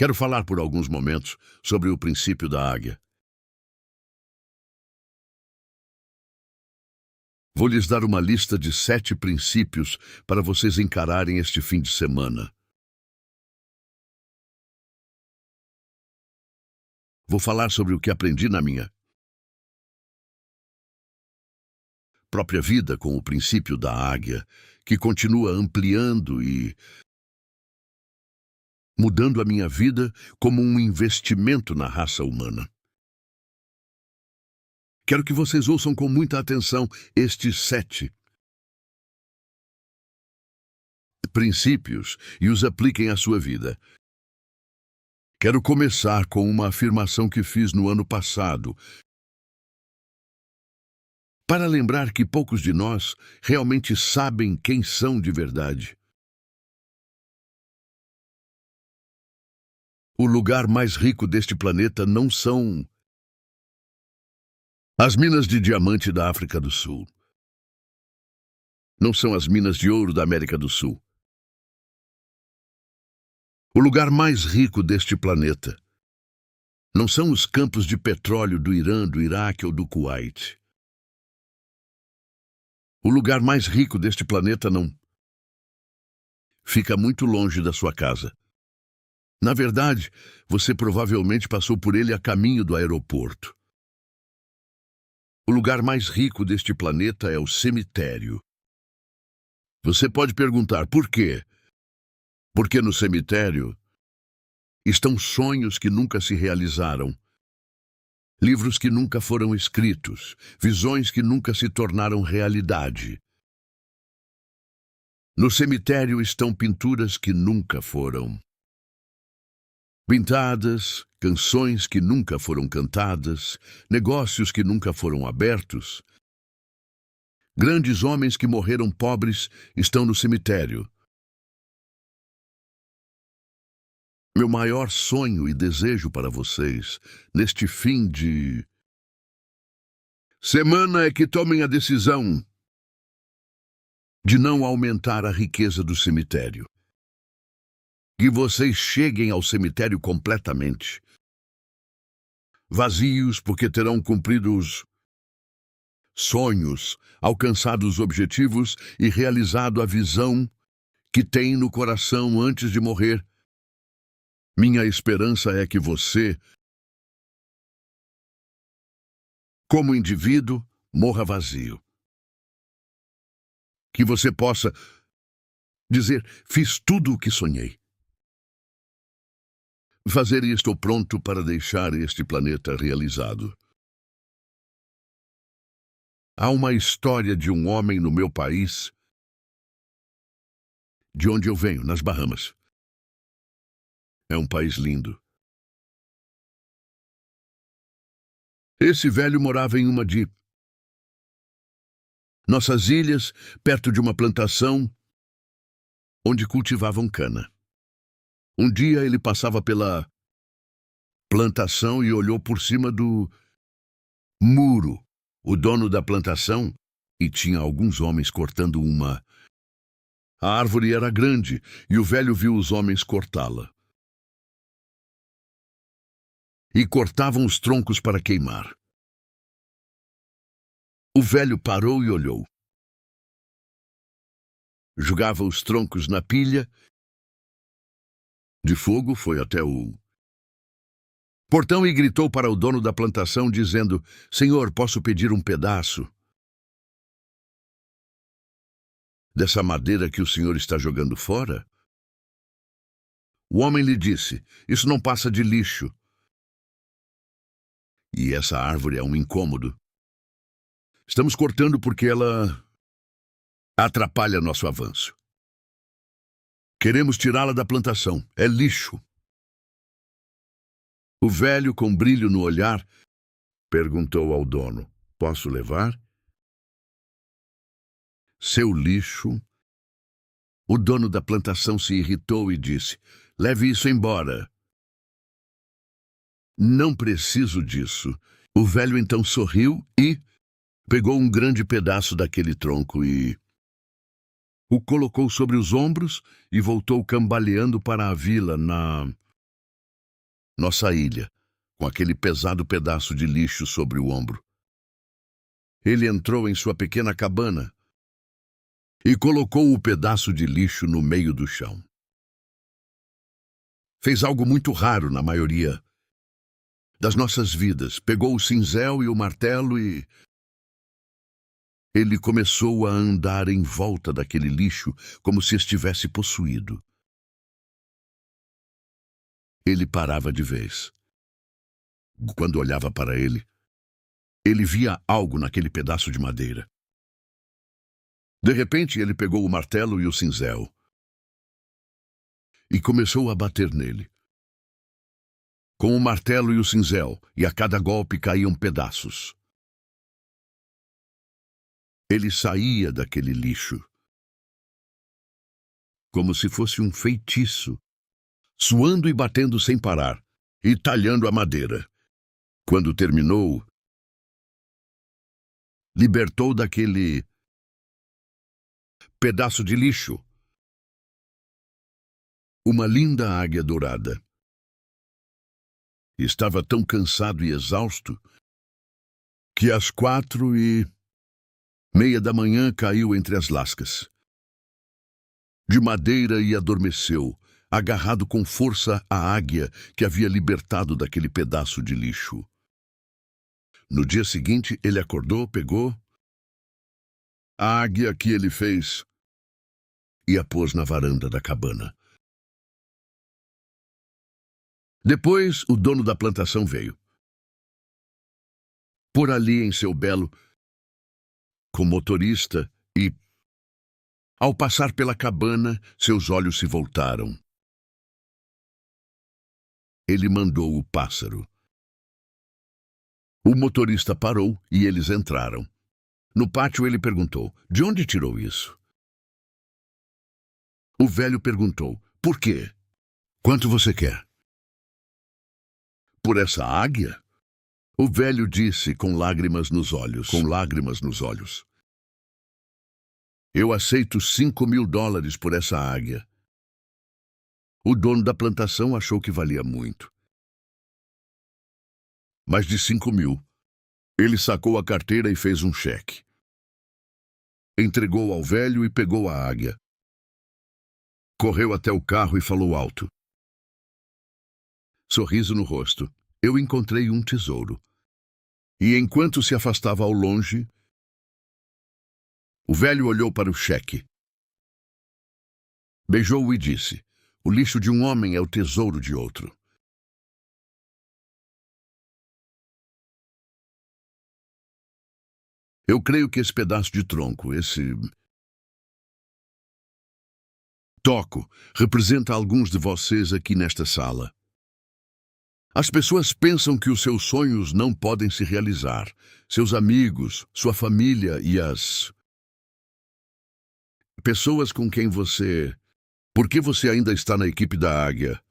Quero falar por alguns momentos sobre o princípio da águia. Vou lhes dar uma lista de 7 princípios para vocês encararem este fim de semana. Vou falar sobre o que aprendi na minha própria vida com o princípio da águia, que continua ampliando e mudando a minha vida como um investimento na raça humana. Quero que vocês ouçam com muita atenção estes 7 princípios e os apliquem à sua vida. Quero começar com uma afirmação que fiz no ano passado, para lembrar que poucos de nós realmente sabem quem são de verdade. O lugar mais rico deste planeta não são as minas de diamante da África do Sul. Não são as minas de ouro da América do Sul. O lugar mais rico deste planeta não são os campos de petróleo do Irã, do Iraque ou do Kuwait. O lugar mais rico deste planeta não fica muito longe da sua casa. Na verdade, você provavelmente passou por ele a caminho do aeroporto. O lugar mais rico deste planeta é o cemitério. Você pode perguntar por quê? Porque no cemitério estão sonhos que nunca se realizaram, livros que nunca foram escritos, visões que nunca se tornaram realidade. No cemitério estão pinturas que nunca foram pintadas, canções que nunca foram cantadas, negócios que nunca foram abertos. Grandes homens que morreram pobres estão no cemitério. Meu maior sonho e desejo para vocês, neste fim de semana, é que tomem a decisão de não aumentar a riqueza do cemitério. Que vocês cheguem ao cemitério completamente vazios, porque terão cumprido os sonhos, alcançado os objetivos e realizado a visão que têm no coração antes de morrer. Minha esperança é que você, como indivíduo, morra vazio. Que você possa dizer: fiz tudo o que sonhei. Fazer e estou pronto para deixar este planeta realizado. Há uma história de um homem no meu país, de onde eu venho, nas Bahamas. É um país lindo. Esse velho morava em uma de nossas ilhas, perto de uma plantação onde cultivavam cana. Um dia ele passava pela plantação e olhou por cima do muro, o dono da plantação, e tinha alguns homens cortando uma. A árvore era grande e o velho viu os homens cortá-la. E cortavam os troncos para queimar. O velho parou e olhou. Jogava os troncos na pilha de fogo, foi até o portão e gritou para o dono da plantação, dizendo: Senhor, posso pedir um pedaço dessa madeira que o senhor está jogando fora? O homem lhe disse: isso não passa de lixo. E essa árvore é um incômodo. Estamos cortando porque ela atrapalha nosso avanço. Queremos tirá-la da plantação. É lixo. O velho, com brilho no olhar, perguntou ao dono: posso levar? Seu lixo? O dono da plantação se irritou e disse: leve isso embora. Não preciso disso. O velho então sorriu e pegou um grande pedaço daquele tronco e o colocou sobre os ombros e voltou cambaleando para a vila nossa ilha, com aquele pesado pedaço de lixo sobre o ombro. Ele entrou em sua pequena cabana e colocou o pedaço de lixo no meio do chão. Fez algo muito raro na maioria das nossas vidas. Pegou o cinzel e o martelo e ele começou a andar em volta daquele lixo como se estivesse possuído. Ele parava de vez. Quando olhava para ele, ele via algo naquele pedaço de madeira. De repente, ele pegou o martelo e o cinzel e começou a bater nele. Com o martelo e o cinzel, e a cada golpe caíam pedaços. Ele saía daquele lixo como se fosse um feitiço, suando e batendo sem parar, e talhando a madeira. Quando terminou, libertou daquele pedaço de lixo uma linda águia dourada. Estava tão cansado e exausto que às 4:30 da manhã caiu entre as lascas de madeira e adormeceu, agarrado com força à águia que havia libertado daquele pedaço de lixo. No dia seguinte, ele acordou, pegou a águia que ele fez e a pôs na varanda da cabana. Depois, o dono da plantação veio. Por ali em seu belo com motorista e, ao passar pela cabana, seus olhos se voltaram. Ele mandou o pássaro. O motorista parou e eles entraram. No pátio ele perguntou: "De onde tirou isso?" O velho perguntou: "Por quê? Quanto você quer?" "Por essa águia?" O velho disse com lágrimas nos olhos. "Eu aceito $5.000 por essa águia." O dono da plantação achou que valia muito. Mais de 5.000. Ele sacou a carteira e fez um cheque. Entregou ao velho e pegou a águia. Correu até o carro e falou alto. Sorriso no rosto. "Eu encontrei um tesouro." E enquanto se afastava ao longe, o velho olhou para o cheque. Beijou-o e disse: "O lixo de um homem é o tesouro de outro." Eu creio que esse pedaço de tronco, esse toco, representa alguns de vocês aqui nesta sala. As pessoas pensam que os seus sonhos não podem se realizar. Seus amigos, sua família e as pessoas com quem você... Por que você ainda está na equipe da Águia?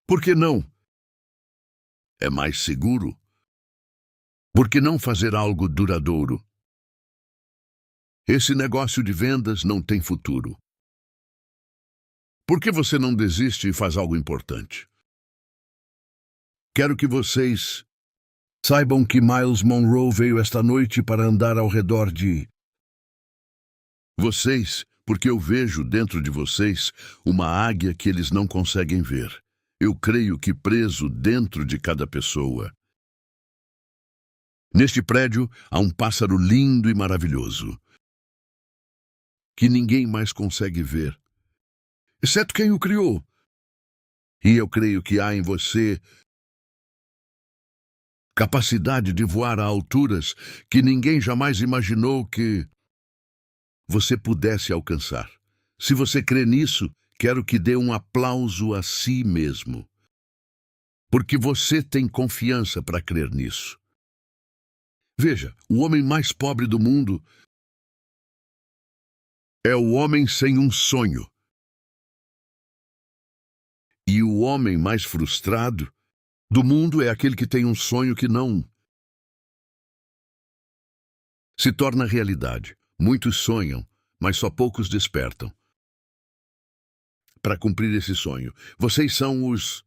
Por que não? É mais seguro? Por que não fazer algo duradouro? Esse negócio de vendas não tem futuro. Por que você não desiste e faz algo importante? Quero que vocês saibam que Miles Monroe veio esta noite para andar ao redor de vocês, porque eu vejo dentro de vocês uma águia que eles não conseguem ver. Eu creio que preso dentro de cada pessoa. Neste prédio há um pássaro lindo e maravilhoso, que ninguém mais consegue ver, exceto quem o criou. E eu creio que há em você capacidade de voar a alturas que ninguém jamais imaginou que você pudesse alcançar. Se você crê nisso, quero que dê um aplauso a si mesmo, porque você tem confiança para crer nisso. Veja, o homem mais pobre do mundo é o homem sem um sonho. E o homem mais frustrado do mundo é aquele que tem um sonho que não se torna realidade. Muitos sonham, mas só poucos despertam. para cumprir esse sonho. Vocês são os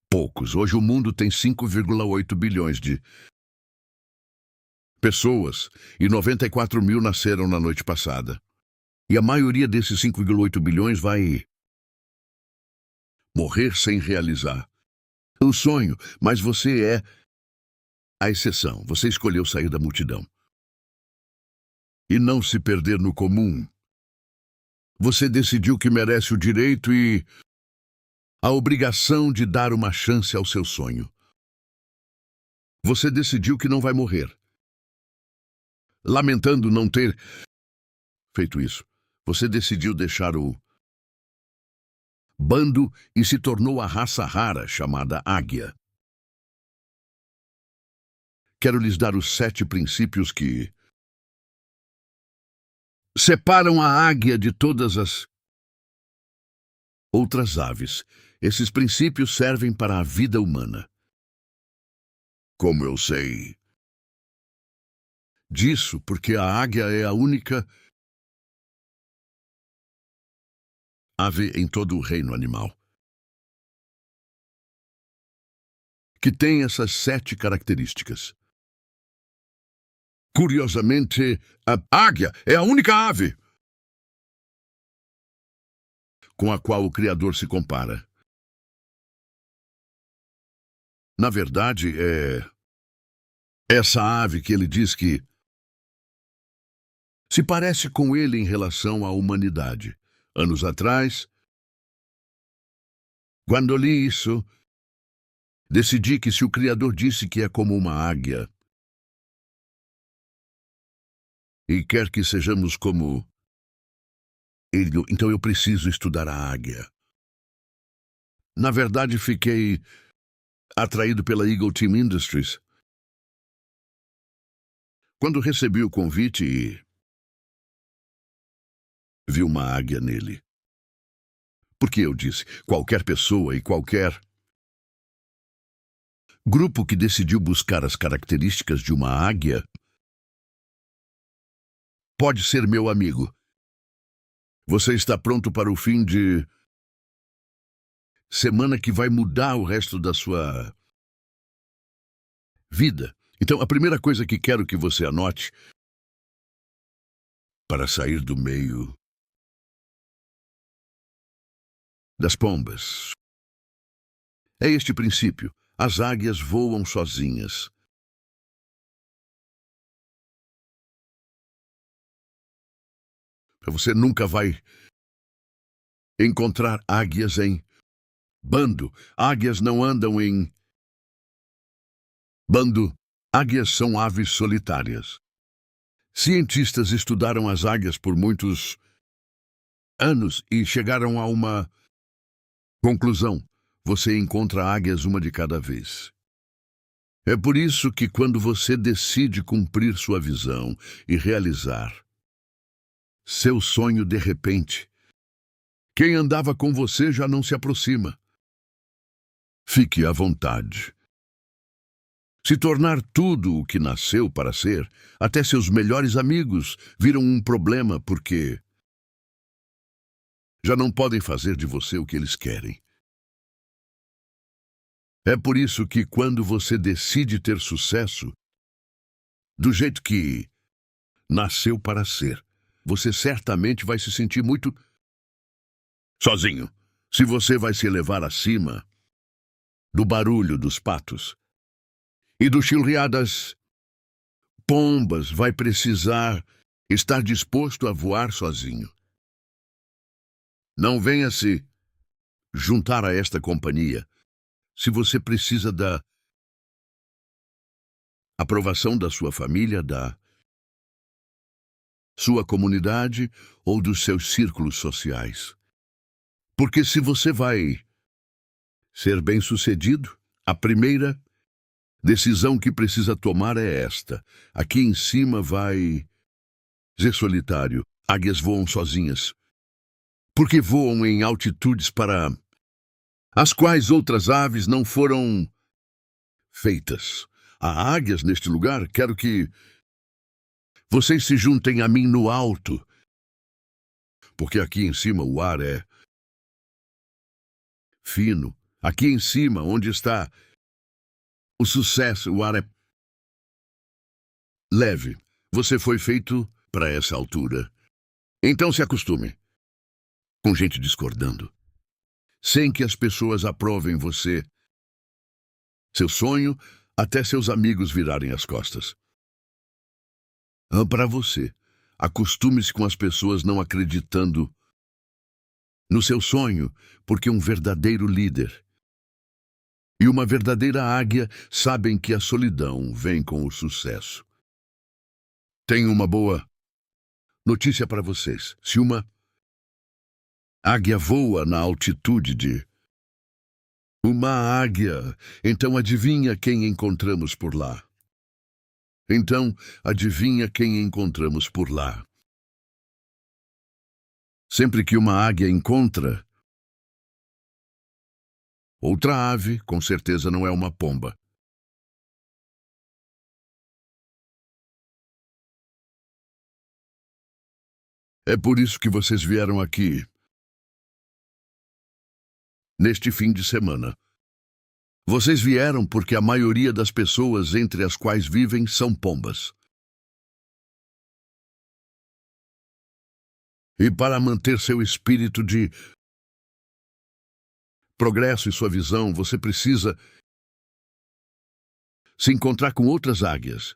poucos. Hoje o mundo tem 5,8 bilhões de pessoas e 94 mil nasceram na noite passada. E a maioria desses 5,8 bilhões vai morrer sem realizar o sonho, mas você é a exceção. Você escolheu sair da multidão e não se perder no comum. Você decidiu que merece o direito e a obrigação de dar uma chance ao seu sonho. Você decidiu que não vai morrer, lamentando não ter feito isso. Você decidiu deixar o bando e se tornou a raça rara chamada águia. Quero lhes dar os 7 princípios que separam a águia de todas as outras aves. Esses princípios servem para a vida humana. Como eu sei disso? Porque a águia é a única ave em todo o reino animal que tem essas 7 características. Curiosamente, a águia é a única ave com a qual o Criador se compara. Na verdade, é essa ave que ele diz que se parece com ele em relação à humanidade. Anos atrás, quando li isso, decidi que se o Criador disse que é como uma águia e quer que sejamos como ele, então eu preciso estudar a águia. Na verdade, fiquei atraído pela Eagle Team Industries quando recebi o convite e vi uma águia nele. Porque eu disse, qualquer pessoa e qualquer grupo que decidiu buscar as características de uma águia pode ser meu amigo. Você está pronto para o fim de semana que vai mudar o resto da sua vida? Então, a primeira coisa que quero que você anote para sair do meio das pombas é este princípio. As águias voam sozinhas. Você nunca vai encontrar águias em bando. Águias não andam em bando. Águias são aves solitárias. Cientistas estudaram as águias por muitos anos e chegaram a uma conclusão. Você encontra águias uma de cada vez. É por isso que quando você decide cumprir sua visão e realizar seu sonho de repente, quem andava com você já não se aproxima. Fique à vontade. Se tornar tudo o que nasceu para ser, até seus melhores amigos viram um problema porque já não podem fazer de você o que eles querem. É por isso que quando você decide ter sucesso, do jeito que nasceu para ser, você certamente vai se sentir muito sozinho. Se você vai se elevar acima do barulho dos patos e do chilrear das pombas, vai precisar estar disposto a voar sozinho. Não venha se juntar a esta companhia se você precisa da aprovação da sua família, da sua comunidade ou dos seus círculos sociais. Porque se você vai ser bem-sucedido, a primeira decisão que precisa tomar é esta. Aqui em cima vai ser solitário. Águias voam sozinhas. Porque voam em altitudes para as quais outras aves não foram feitas. Há águias neste lugar. Quero que vocês se juntem a mim no alto, porque aqui em cima o ar é fino. Aqui em cima, onde está o sucesso, o ar é leve. Você foi feito para essa altura. Então se acostume com gente discordando, sem que as pessoas aprovem você, seu sonho, até seus amigos virarem as costas. Para você, acostume-se com as pessoas não acreditando no seu sonho, porque um verdadeiro líder e uma verdadeira águia sabem que a solidão vem com o sucesso. Tenho uma boa notícia para vocês. Se uma águia voa na altitude de uma águia, então adivinha quem encontramos por lá? Então, adivinha quem encontramos por lá? Sempre que uma águia encontra outra ave, com certeza não é uma pomba. É por isso que vocês vieram aqui neste fim de semana. Vocês vieram porque a maioria das pessoas entre as quais vivem são pombas. E para manter seu espírito de progresso e sua visão, você precisa se encontrar com outras águias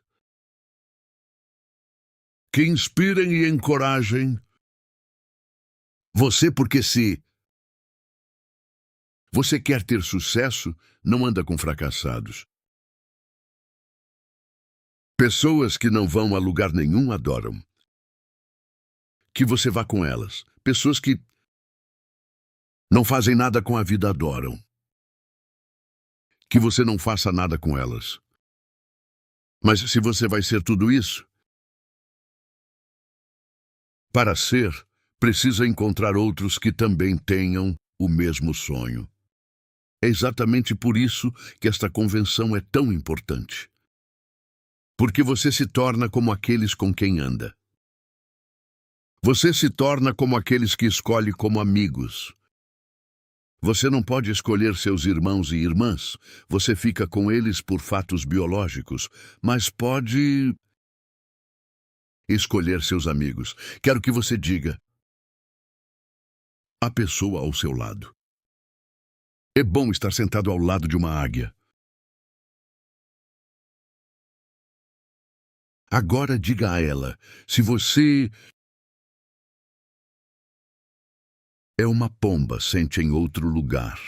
que inspirem e encorajem você, porque se você quer ter sucesso, não anda com fracassados. Pessoas que não vão a lugar nenhum adoram que você vá com elas. Pessoas que não fazem nada com a vida adoram que você não faça nada com elas. Mas se você vai ser tudo isso, para ser, precisa encontrar outros que também tenham o mesmo sonho. É exatamente por isso que esta convenção é tão importante. Porque você se torna como aqueles com quem anda. Você se torna como aqueles que escolhe como amigos. Você não pode escolher seus irmãos e irmãs. Você fica com eles por fatos biológicos, mas pode escolher seus amigos. Quero que você diga a pessoa ao seu lado. É bom estar sentado ao lado de uma águia. Agora diga a ela, se você é uma pomba, sente em outro lugar.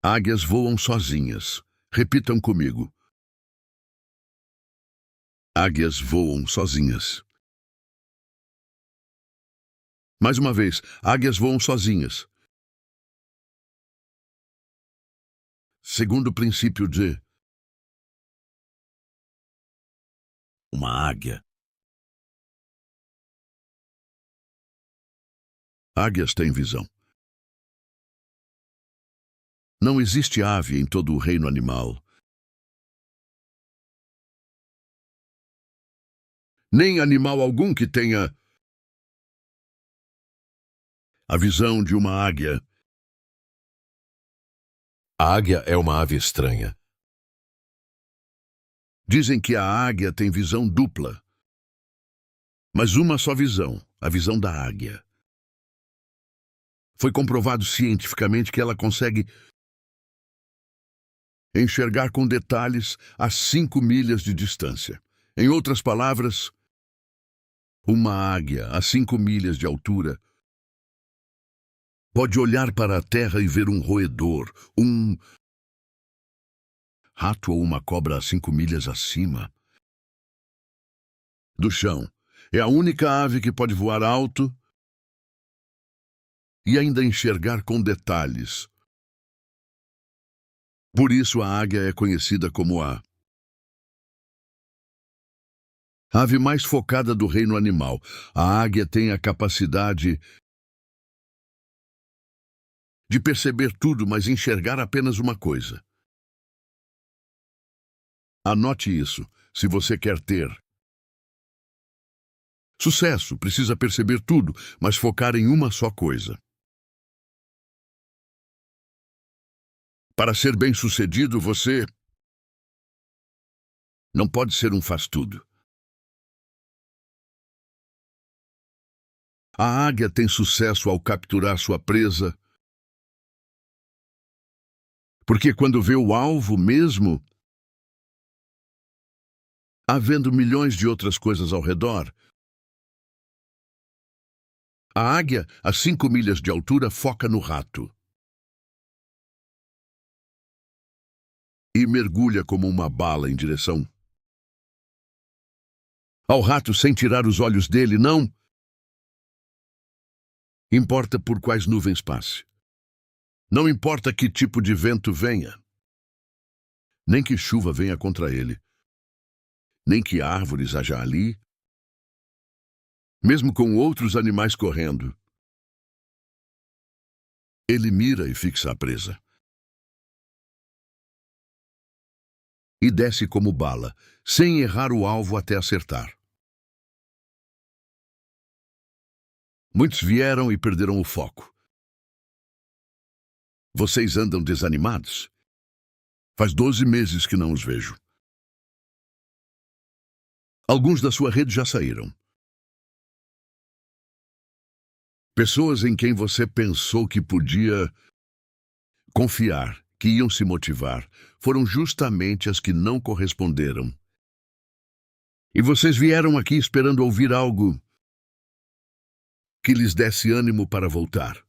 Águias voam sozinhas. Repitam comigo. Águias voam sozinhas. Mais uma vez, águias voam sozinhas. Segundo princípio de uma águia. Águias têm visão. Não existe ave em todo o reino animal, nem animal algum que tenha a visão de uma águia. A águia é uma ave estranha. Dizem que a águia tem visão dupla, mas uma só visão, a visão da águia. Foi comprovado cientificamente que ela consegue enxergar com detalhes a 5 milhas de distância. Em outras palavras, uma águia a 5 milhas de altura pode olhar para a terra e ver um roedor, um rato ou uma cobra a 5 milhas acima do chão. É a única ave que pode voar alto e ainda enxergar com detalhes. Por isso a águia é conhecida como a ave mais focada do reino animal. A águia tem a capacidade de perceber tudo, mas enxergar apenas uma coisa. Anote isso, se você quer ter Sucesso precisa perceber tudo, mas focar em uma só coisa. Para ser bem-sucedido, você não pode ser um faz-tudo. A águia tem sucesso ao capturar sua presa, porque quando vê o alvo mesmo, havendo milhões de outras coisas ao redor, a águia, a 5 milhas de altura, foca no rato e mergulha como uma bala em direção ao rato sem tirar os olhos dele. Não importa por quais nuvens passe. Não importa que tipo de vento venha. Nem que chuva venha contra ele. Nem que árvores haja ali. Mesmo com outros animais correndo. Ele mira e fixa a presa. E desce como bala, sem errar o alvo até acertar. Muitos vieram e perderam o foco. Vocês andam desanimados? Faz 12 meses que não os vejo. Alguns da sua rede já saíram. Pessoas em quem você pensou que podia confiar, que iam se motivar, foram justamente as que não corresponderam. E vocês vieram aqui esperando ouvir algo que lhes desse ânimo para voltar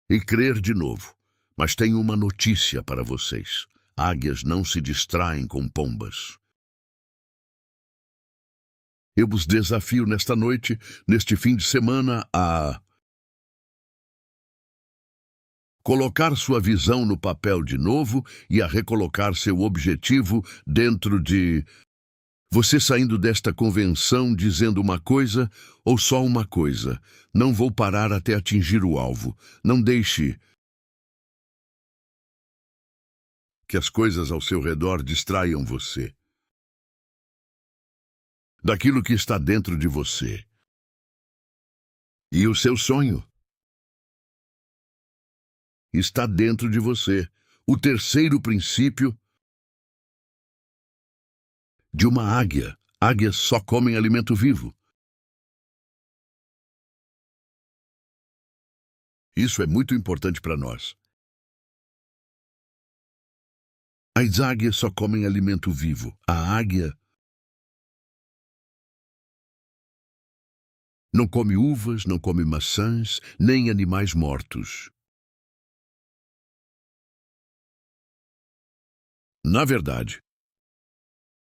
e crer de novo. Mas tenho uma notícia para vocês. Águias não se distraem com pombas. Eu vos desafio nesta noite, neste fim de semana, a colocar sua visão no papel de novo e a recolocar seu objetivo dentro de você, saindo desta convenção dizendo uma coisa ou só uma coisa. Não vou parar até atingir o alvo. Não deixe que as coisas ao seu redor distraiam você daquilo que está dentro de você. E o seu sonho está dentro de você. O terceiro princípio de uma águia. Águias só comem alimento vivo. Isso é muito importante para nós. As águias só comem alimento vivo. A águia não come uvas, não come maçãs, nem animais mortos. Na verdade,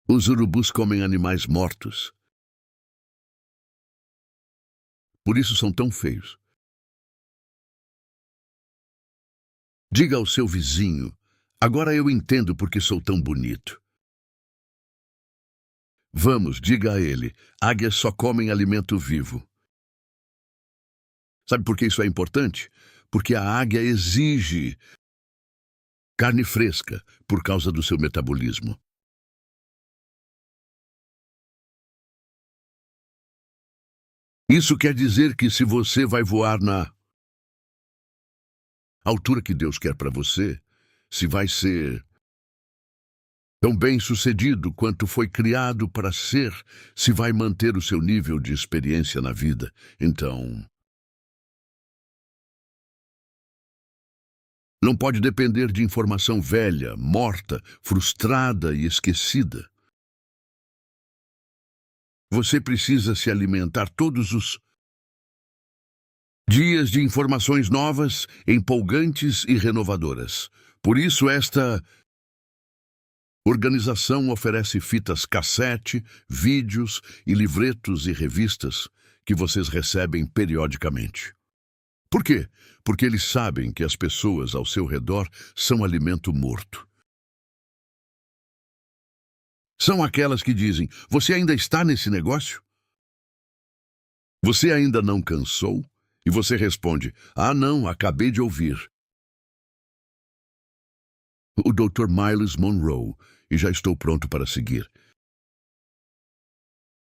os urubus comem animais mortos. Por isso são tão feios. Diga ao seu vizinho: agora eu entendo por que sou tão bonito. Vamos, diga a ele: águias só comem alimento vivo. Sabe por que isso é importante? Porque a águia exige carne fresca por causa do seu metabolismo. Isso quer dizer que se você vai voar na altura que Deus quer para você, se vai ser tão bem-sucedido quanto foi criado para ser, se vai manter o seu nível de experiência na vida, então não pode depender de informação velha, morta, frustrada e esquecida. Você precisa se alimentar todos os dias de informações novas, empolgantes e renovadoras. Por isso, esta organização oferece fitas cassete, vídeos e livretos e revistas que vocês recebem periodicamente. Por quê? Porque eles sabem que as pessoas ao seu redor são alimento morto. São aquelas que dizem: você ainda está nesse negócio? Você ainda não cansou? E você responde: ah, não, acabei de ouvir o Dr. Miles Monroe e já estou pronto para seguir.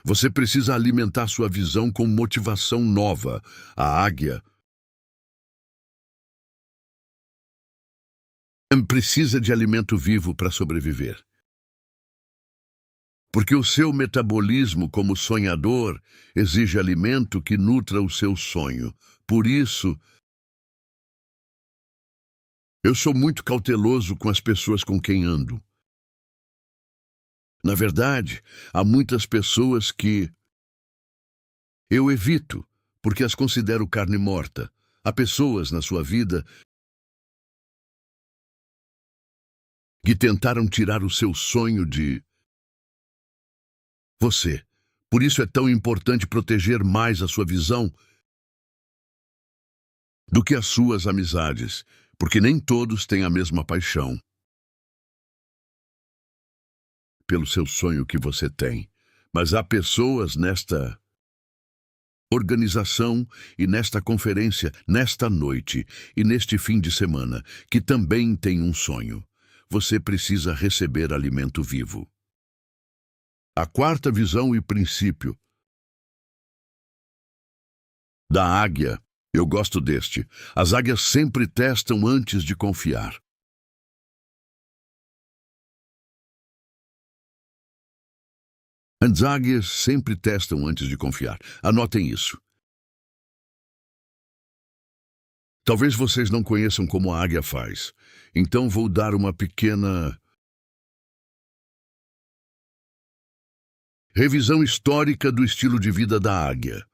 Você precisa alimentar sua visão com motivação nova. A águia precisa de alimento vivo para sobreviver. Porque o seu metabolismo como sonhador exige alimento que nutra o seu sonho. Por isso, eu sou muito cauteloso com as pessoas com quem ando. Na verdade, há muitas pessoas que eu evito, porque as considero carne morta. Há pessoas na sua vida que tentaram tirar o seu sonho de você. Por isso é tão importante proteger mais a sua visão do que as suas amizades, porque nem todos têm a mesma paixão pelo seu sonho que você tem. Mas há pessoas nesta organização e nesta conferência, nesta noite e neste fim de semana, que também têm um sonho. Você precisa receber alimento vivo. A quarta visão e princípio da águia. Eu gosto deste. As águias sempre testam antes de confiar. As águias sempre testam antes de confiar. Anotem isso. Talvez vocês não conheçam como a águia faz. Então vou dar uma pequena revisão histórica do estilo de vida da águia.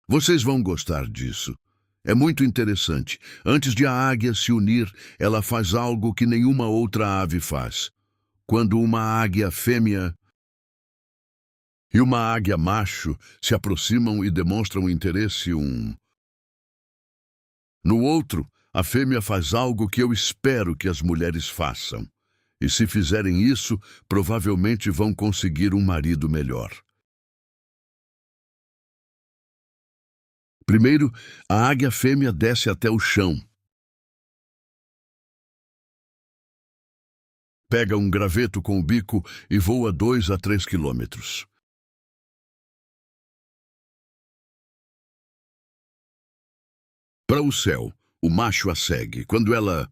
Vocês vão gostar disso. É muito interessante. Antes de a águia se unir, ela faz algo que nenhuma outra ave faz. Quando uma águia fêmea e uma águia macho se aproximam e demonstram interesse um no outro, a fêmea faz algo que eu espero que as mulheres façam. E se fizerem isso, provavelmente vão conseguir um marido melhor. Primeiro, a águia fêmea desce até o chão. Pega um graveto com o bico e voa 2 a 3 quilômetros. Para o céu, o macho a segue. Quando ela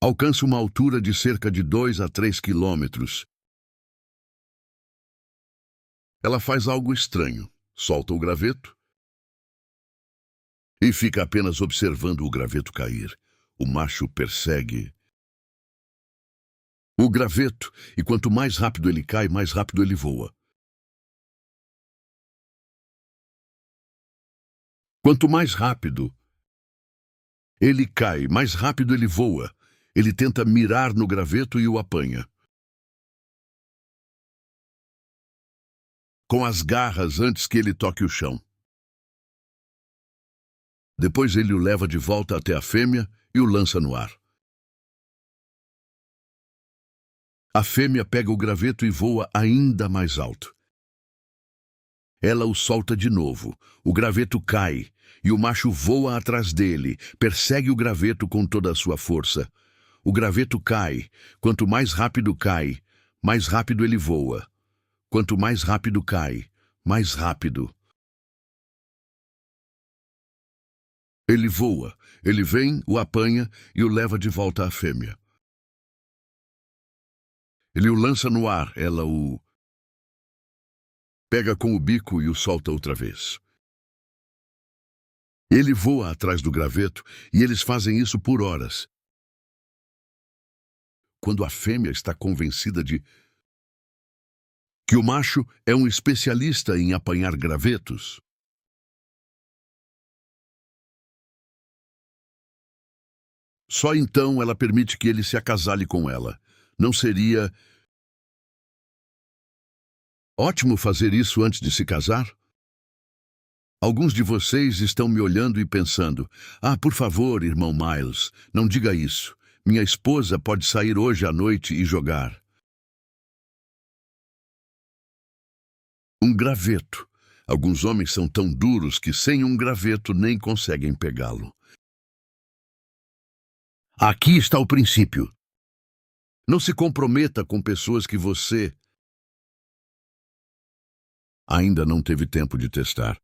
alcança uma altura de cerca de 2 a 3 quilômetros, ela faz algo estranho. Solta o graveto e fica apenas observando o graveto cair. O macho persegue o graveto e quanto mais rápido ele cai, mais rápido ele voa. Quanto mais rápido ele cai, mais rápido ele voa. Ele tenta mirar no graveto e o apanha com as garras antes que ele toque o chão. Depois ele o leva de volta até a fêmea e o lança no ar. A fêmea pega o graveto e voa ainda mais alto. Ela o solta de novo. O graveto cai e o macho voa atrás dele, persegue o graveto com toda a sua força. O graveto cai. Quanto mais rápido cai, mais rápido ele voa. Quanto mais rápido cai, mais rápido ele voa. Ele vem, o apanha e o leva de volta à fêmea. Ele o lança no ar, ela o pega com o bico e o solta outra vez. Ele voa atrás do graveto e eles fazem isso por horas. Quando a fêmea está convencida de que o macho é um especialista em apanhar gravetos, só então ela permite que ele se acasale com ela. Não seria ótimo fazer isso antes de se casar? Alguns de vocês estão me olhando e pensando: "Ah, por favor, irmão Miles, não diga isso. Minha esposa pode sair hoje à noite e jogar um graveto." Alguns homens são tão duros que sem um graveto nem conseguem pegá-lo. Aqui está o princípio. Não se comprometa com pessoas que você ainda não teve tempo de testar.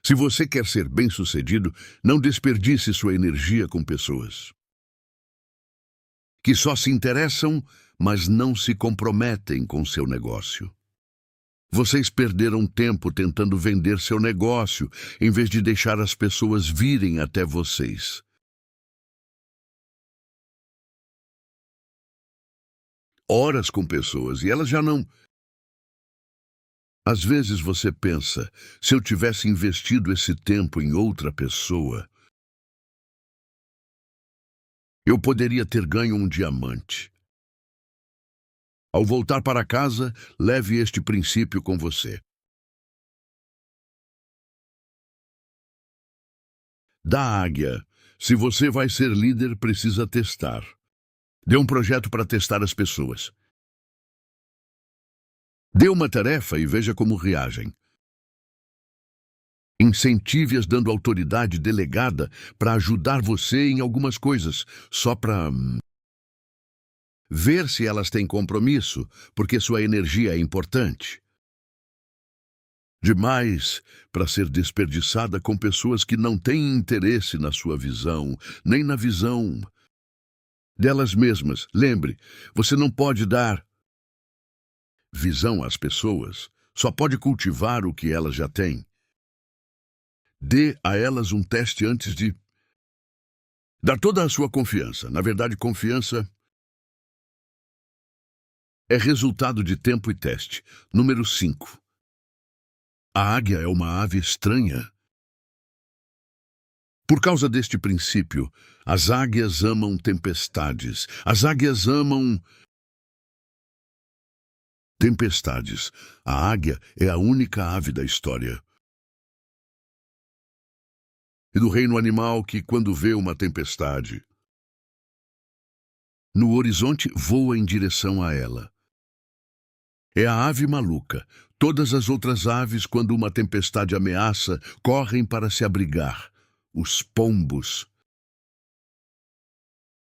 Se você quer ser bem-sucedido, não desperdice sua energia com pessoas que só se interessam, mas não se comprometem com seu negócio. Vocês perderam tempo tentando vender seu negócio, em vez de deixar as pessoas virem até vocês. Horas com pessoas e elas já não. Às vezes você pensa, se eu tivesse investido esse tempo em outra pessoa, eu poderia ter ganho um diamante. Ao voltar para casa, leve este princípio com você. Da águia, se você vai ser líder, precisa testar. Dê um projeto para testar as pessoas. Dê uma tarefa e veja como reagem. Incentive-as dando autoridade delegada para ajudar você em algumas coisas, só para ver se elas têm compromisso, porque sua energia é importante. Demais para ser desperdiçada com pessoas que não têm interesse na sua visão, nem na visão delas mesmas. Lembre, você não pode dar visão às pessoas, só pode cultivar o que elas já têm. Dê a elas um teste antes de dar toda a sua confiança. Na verdade, confiança é resultado de tempo e teste. Número 5. A águia é uma ave estranha. Por causa deste princípio, as águias amam tempestades. As águias amam tempestades. A águia é a única ave da história e do reino animal que, quando vê uma tempestade no horizonte, voa em direção a ela. É a ave maluca. Todas as outras aves, quando uma tempestade ameaça, correm para se abrigar. Os pombos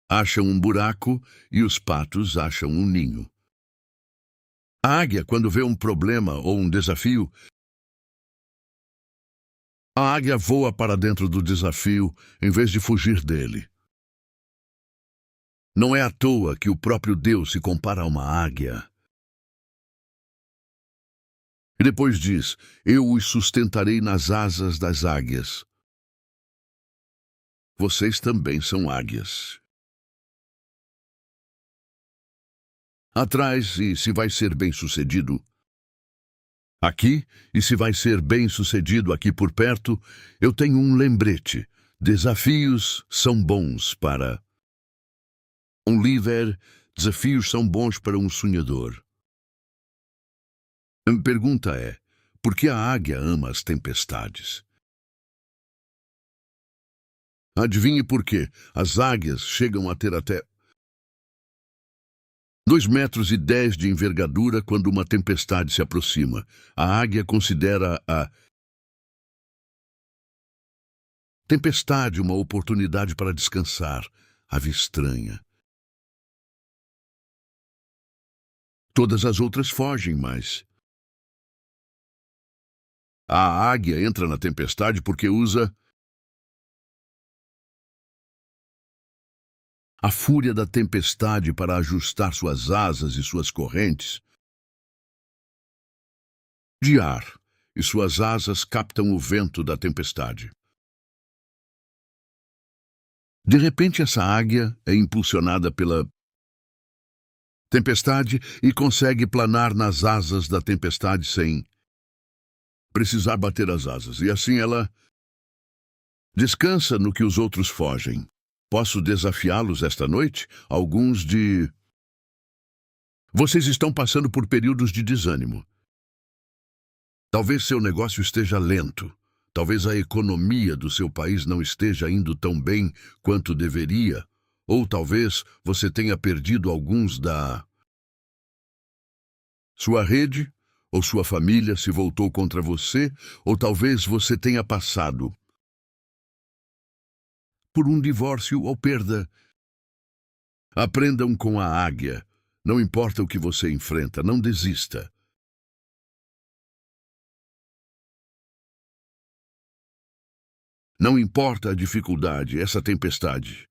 acham um buraco e os patos acham um ninho. A águia, quando vê um problema ou um desafio, a águia voa para dentro do desafio em vez de fugir dele. Não é à toa que o próprio Deus se compara a uma águia. E depois diz: eu os sustentarei nas asas das águias. Vocês também são águias. Atrás, e se vai ser bem-sucedido aqui, e se vai ser bem-sucedido aqui por perto, eu tenho um lembrete. Desafios são bons para um líder, desafios são bons para um sonhador. A pergunta é, por que a águia ama as tempestades? Adivinhe por quê? As águias chegam a ter até 2,10 metros de envergadura quando uma tempestade se aproxima. A águia considera a tempestade uma oportunidade para descansar. Ave estranha. Todas as outras fogem, mas a águia entra na tempestade porque usa a fúria da tempestade para ajustar suas asas e suas correntes de ar, e suas asas captam o vento da tempestade. De repente, essa águia é impulsionada pela tempestade e consegue planar nas asas da tempestade sem precisar bater as asas. E assim ela descansa no que os outros fogem. Posso desafiá-los esta noite? Alguns de vocês estão passando por períodos de desânimo. Talvez seu negócio esteja lento. Talvez a economia do seu país não esteja indo tão bem quanto deveria. Ou talvez você tenha perdido alguns da sua rede, ou sua família se voltou contra você, ou talvez você tenha passado por um divórcio ou perda Aprendam com a águia. Não importa o que você enfrenta, não desista. Não importa a dificuldade, essa tempestade.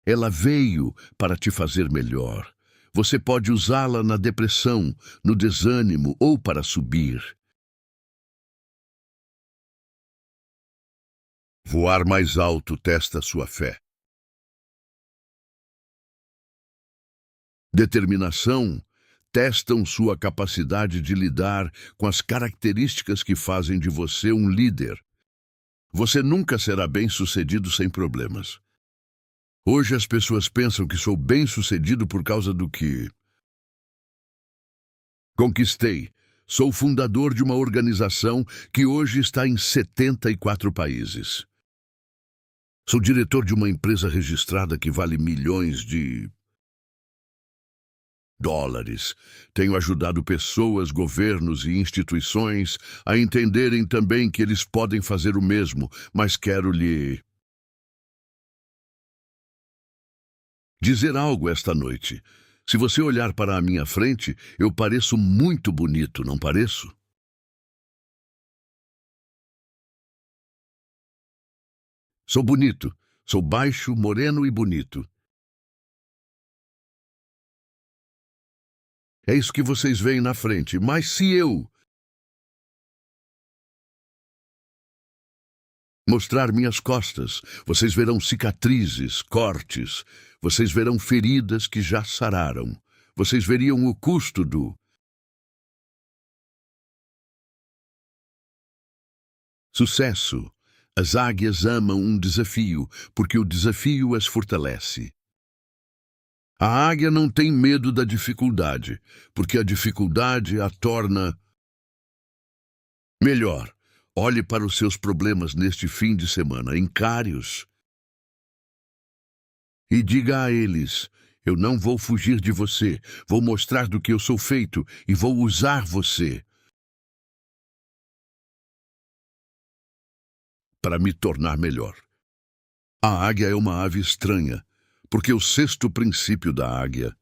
Ela veio para te fazer melhor. Você pode usá-la na depressão, no desânimo ou para subir. Voar mais alto testa sua fé. Determinação testam sua capacidade de lidar com as características que fazem de você um líder. Você nunca será bem-sucedido sem problemas. Hoje as pessoas pensam que sou bem-sucedido por causa do que conquistei. Sou fundador de uma organização que hoje está em 74 países. Sou diretor de uma empresa registrada que vale milhões de dólares. Tenho ajudado pessoas, governos e instituições a entenderem também que eles podem fazer o mesmo, mas quero lhe dizer algo esta noite. Se você olhar para a minha frente, eu pareço muito bonito, não pareço? Sou bonito. Sou baixo, moreno e bonito. É isso que vocês veem na frente. Mas se eu mostrar minhas costas, vocês verão cicatrizes, cortes. Vocês verão feridas que já sararam. Vocês veriam o custo do sucesso. As águias amam um desafio, porque o desafio as fortalece. A águia não tem medo da dificuldade, porque a dificuldade a torna melhor. Olhe para os seus problemas neste fim de semana, encare-os e diga a eles: eu não vou fugir de você, vou mostrar do que eu sou feito e vou usar você para me tornar melhor. A águia é uma ave estranha, porque o sexto princípio da águia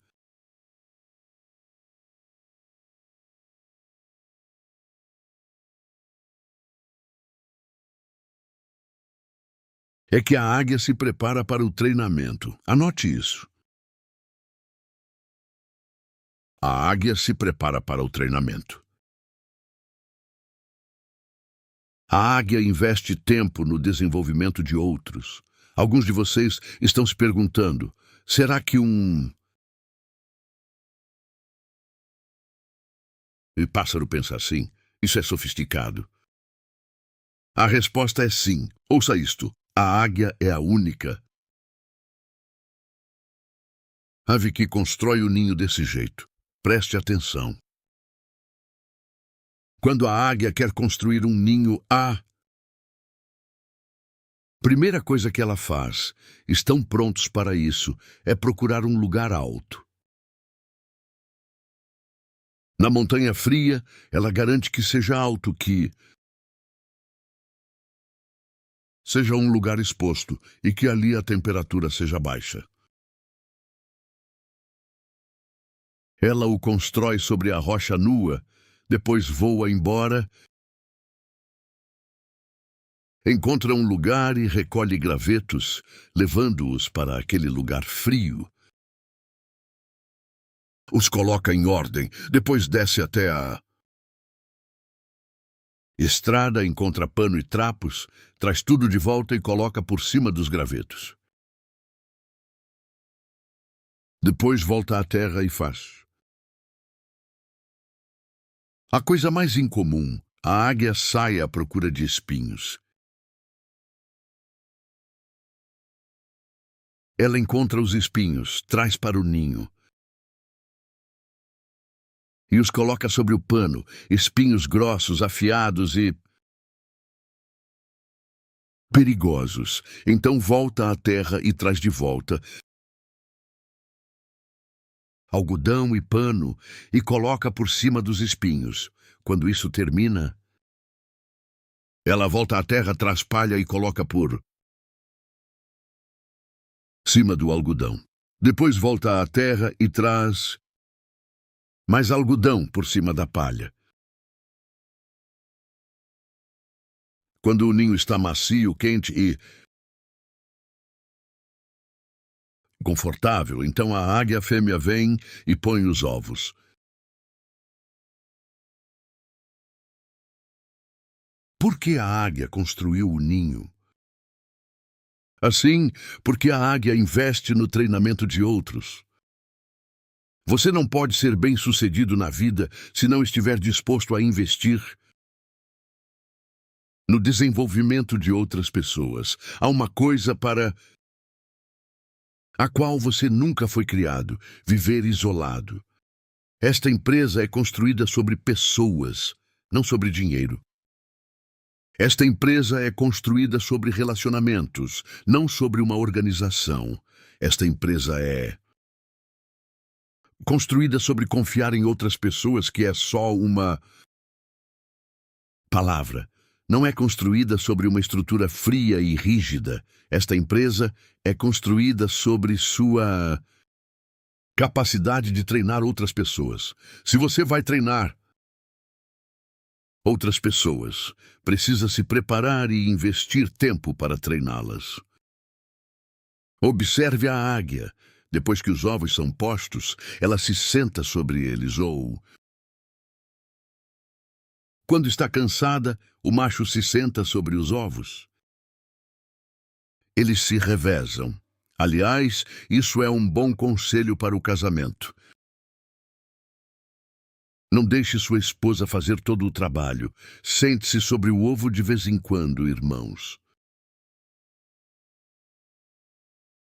é que a águia se prepara para o treinamento. Anote isso. A águia se prepara para o treinamento. A águia investe tempo no desenvolvimento de outros. Alguns de vocês estão se perguntando: será que um pássaro pensa assim? Isso é sofisticado. A resposta é sim. Ouça isto. A águia é a única ave que constrói o ninho desse jeito. Preste atenção. Quando a águia quer construir um ninho, a primeira coisa que ela faz, estão prontos para isso, é procurar um lugar alto. Na montanha fria, ela garante que seja alto, que seja um lugar exposto e que ali a temperatura seja baixa. Ela o constrói sobre a rocha nua, depois voa embora, encontra um lugar e recolhe gravetos, levando-os para aquele lugar frio. Os coloca em ordem, depois desce até a estrada, encontra pano e trapos, traz tudo de volta e coloca por cima dos gravetos. Depois volta à terra e faz a coisa mais incomum. A águia sai à procura de espinhos. Ela encontra os espinhos, traz para o ninho e os coloca sobre o pano, espinhos grossos, afiados e perigosos. Então volta à terra e traz de volta algodão e pano e coloca por cima dos espinhos. Quando isso termina, ela volta à terra, traz palha e coloca por cima do algodão. Depois volta à terra e traz mais algodão por cima da palha. Quando o ninho está macio, quente e confortável, então a águia fêmea vem e põe os ovos. Por que a águia construiu o ninho? Assim, porque a águia investe no treinamento de outros. Você não pode ser bem-sucedido na vida se não estiver disposto a investir no desenvolvimento de outras pessoas. Há uma coisa para a qual você nunca foi criado: viver isolado. Esta empresa é construída sobre pessoas, não sobre dinheiro. Esta empresa é construída sobre relacionamentos, não sobre uma organização. Esta empresa é construída sobre confiar em outras pessoas, que é só uma palavra. Não é construída sobre uma estrutura fria e rígida. Esta empresa é construída sobre sua capacidade de treinar outras pessoas. Se você vai treinar outras pessoas, precisa se preparar e investir tempo para treiná-las. Observe a águia. Depois que os ovos são postos, ela se senta sobre eles, ou quando está cansada, o macho se senta sobre os ovos. Eles se revezam. Aliás, isso é um bom conselho para o casamento. Não deixe sua esposa fazer todo o trabalho. Sente-se sobre o ovo de vez em quando, irmãos.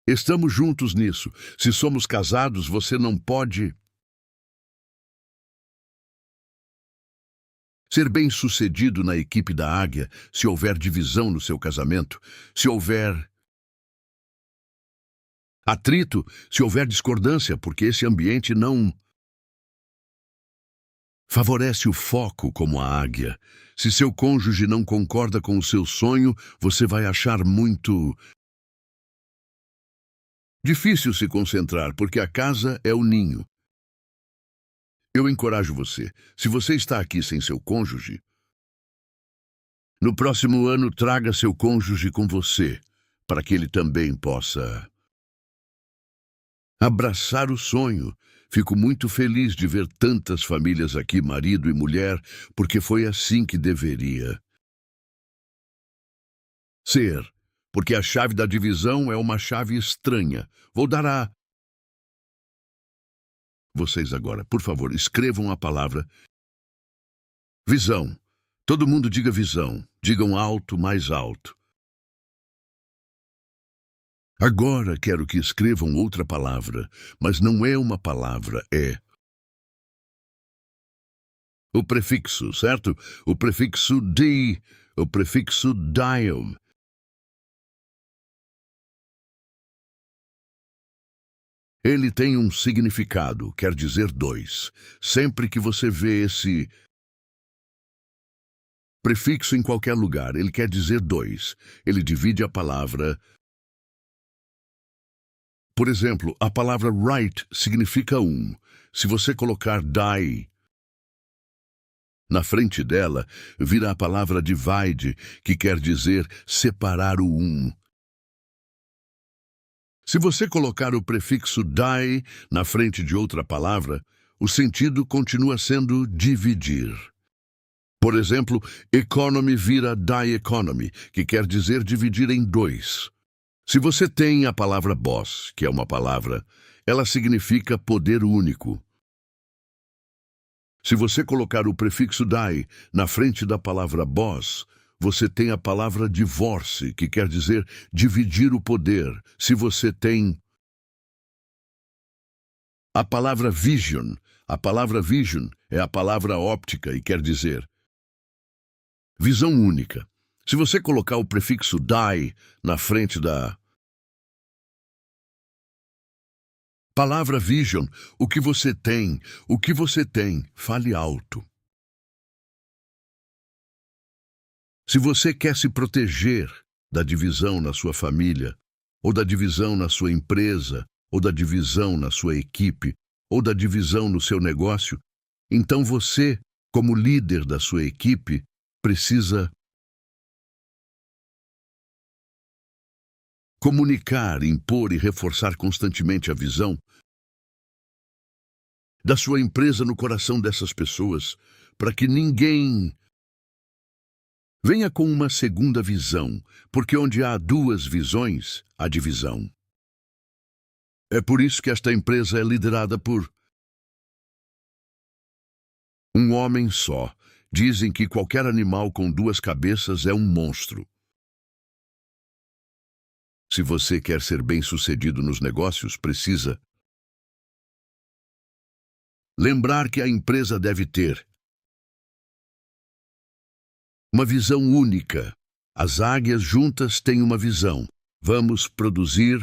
Estamos juntos nisso. Se somos casados, você não pode ser bem-sucedido na equipe da águia se houver divisão no seu casamento, se houver atrito, se houver discordância, porque esse ambiente não favorece o foco como a águia. Se seu cônjuge não concorda com o seu sonho, você vai achar muito difícil se concentrar, porque a casa é o ninho. Eu encorajo você. Se você está aqui sem seu cônjuge, no próximo ano traga seu cônjuge com você, para que ele também possa abraçar o sonho. Fico muito feliz de ver tantas famílias aqui, marido e mulher, porque foi assim que deveria ser. Porque a chave da divisão é uma chave estranha. Vou dar a vocês agora. Por favor, escrevam a palavra visão. Todo mundo diga visão. Digam alto, mais alto. Agora quero que escrevam outra palavra, mas não é uma palavra, é o prefixo, certo? O prefixo di, o prefixo diom. Ele tem um significado, quer dizer dois. Sempre que você vê esse prefixo em qualquer lugar, ele quer dizer dois. Ele divide a palavra. Por exemplo, a palavra right significa um. Se você colocar die na frente dela, vira a palavra divide, que quer dizer separar o um. Se você colocar o prefixo die na frente de outra palavra, o sentido continua sendo dividir. Por exemplo, economy vira die economy, que quer dizer dividir em dois. Se você tem a palavra boss, que é uma palavra, ela significa poder único. Se você colocar o prefixo die na frente da palavra boss, você tem a palavra divorce, que quer dizer dividir o poder. Se você tem a palavra vision é a palavra óptica e quer dizer visão única. Se você colocar o prefixo die na frente da palavra vision, o que você tem, fale alto. Se você quer se proteger da divisão na sua família, ou da divisão na sua empresa, ou da divisão na sua equipe, ou da divisão no seu negócio, então você, como líder da sua equipe, precisa comunicar, impor e reforçar constantemente a visão da sua empresa no coração dessas pessoas, para que ninguém venha com uma segunda visão, porque onde há duas visões, há divisão. É por isso que esta empresa é liderada por um homem só. Dizem que qualquer animal com duas cabeças é um monstro. Se você quer ser bem-sucedido nos negócios, precisa lembrar que a empresa deve ter uma visão única. As águias juntas têm uma visão. Vamos produzir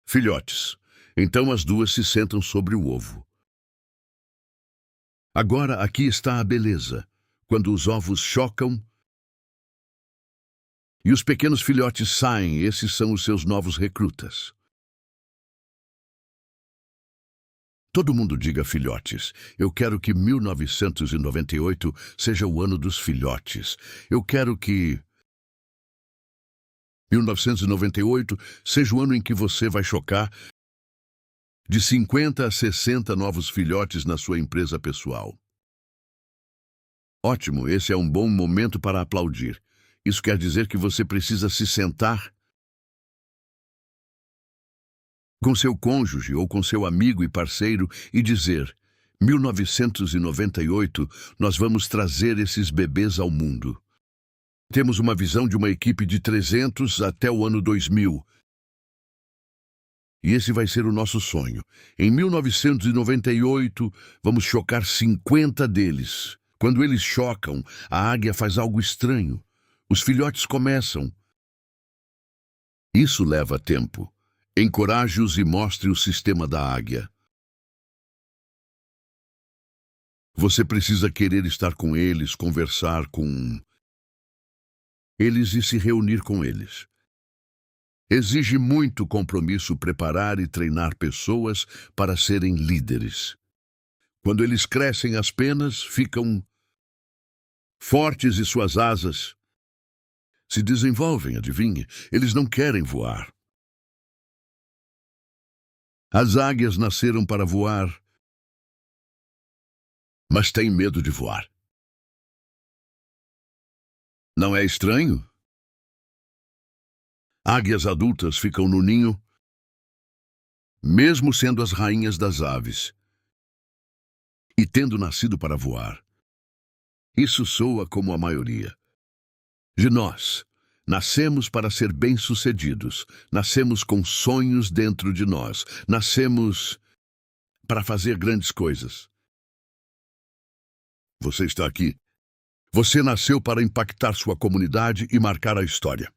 filhotes. Então as duas se sentam sobre o ovo. Agora aqui está a beleza. Quando os ovos chocam e os pequenos filhotes saem, esses são os seus novos recrutas. Todo mundo diga filhotes. Eu quero que 1998 seja o ano dos filhotes. Eu quero que 1998 seja o ano em que você vai chocar de 50 a 60 novos filhotes na sua empresa pessoal. Ótimo, esse é um bom momento para aplaudir. Isso quer dizer que você precisa se sentar com seu cônjuge ou com seu amigo e parceiro e dizer: 1998, nós vamos trazer esses bebês ao mundo. Temos uma visão de uma equipe de 300 até o ano 2000. E esse vai ser o nosso sonho. Em 1998, vamos chocar 50 deles. Quando eles chocam, a águia faz algo estranho. Os filhotes começam. Isso leva tempo. Encoraje-os e mostre o sistema da águia. Você precisa querer estar com eles, conversar com eles e se reunir com eles. Exige muito compromisso preparar e treinar pessoas para serem líderes. Quando eles crescem, as penas ficam fortes e suas asas se desenvolvem, adivinhe, eles não querem voar. As águias nasceram para voar, mas têm medo de voar. Não é estranho? Águias adultas ficam no ninho, mesmo sendo as rainhas das aves, e tendo nascido para voar. Isso soa como a maioria de nós. Nascemos para ser bem-sucedidos. Nascemos com sonhos dentro de nós. Nascemos para fazer grandes coisas. Você está aqui. Você nasceu para impactar sua comunidade e marcar a história.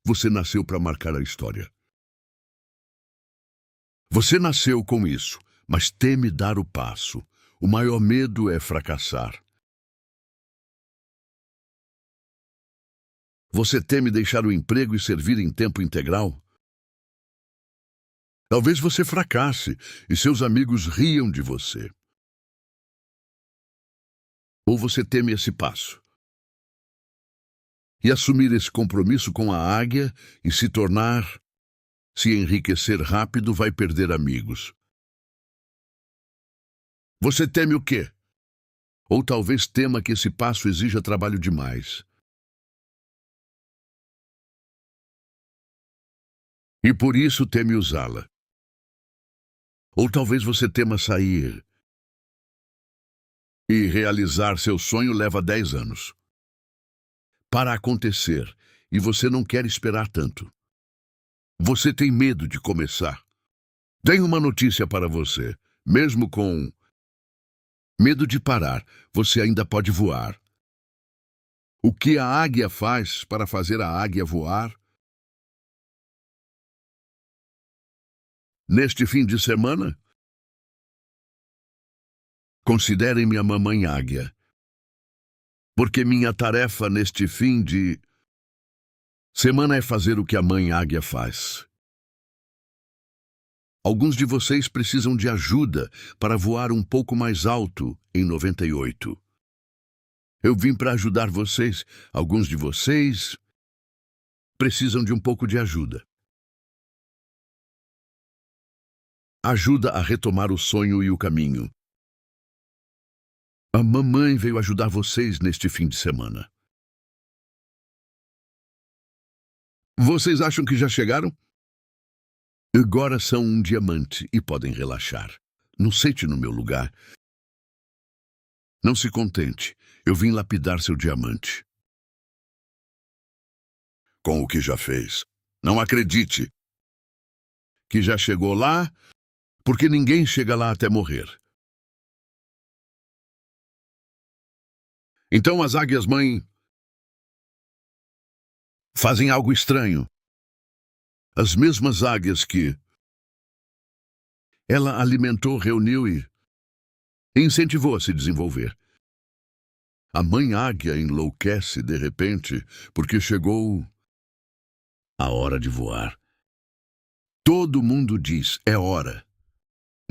Você nasceu para marcar a história. Você nasceu com isso, mas teme dar o passo. O maior medo é fracassar. Você teme deixar o emprego e servir em tempo integral? Talvez você fracasse e seus amigos riam de você. Ou você teme esse passo e assumir esse compromisso com a águia e se enriquecer rápido, vai perder amigos. Você teme o quê? Ou talvez tema que esse passo exija trabalho demais. E por isso teme usá-la. Ou talvez você tema sair e realizar seu sonho leva 10 anos para acontecer e você não quer esperar tanto. Você tem medo de começar. Tenho uma notícia para você. Mesmo com medo de parar, você ainda pode voar. O que a águia faz para fazer a águia voar? Neste fim de semana, considerem-me a mamãe águia. porque minha tarefa neste fim de semana é fazer o que a mãe águia faz. Alguns de vocês precisam de ajuda para voar um pouco mais alto em 98. Eu vim para ajudar vocês. Alguns de vocês precisam de um pouco de ajuda. Ajuda a retomar o sonho e o caminho. A mamãe veio ajudar vocês neste fim de semana. Vocês acham que já chegaram? Agora são um diamante e podem relaxar. Não sente no meu lugar. Não se contente. Eu vim lapidar seu diamante. Com o que já fez. Não acredite que já chegou lá, porque ninguém chega lá até morrer. Então as águias-mãe fazem algo estranho. As mesmas águias que ela alimentou, reuniu e incentivou a se desenvolver. A mãe águia enlouquece de repente porque chegou a hora de voar. Todo mundo diz, é hora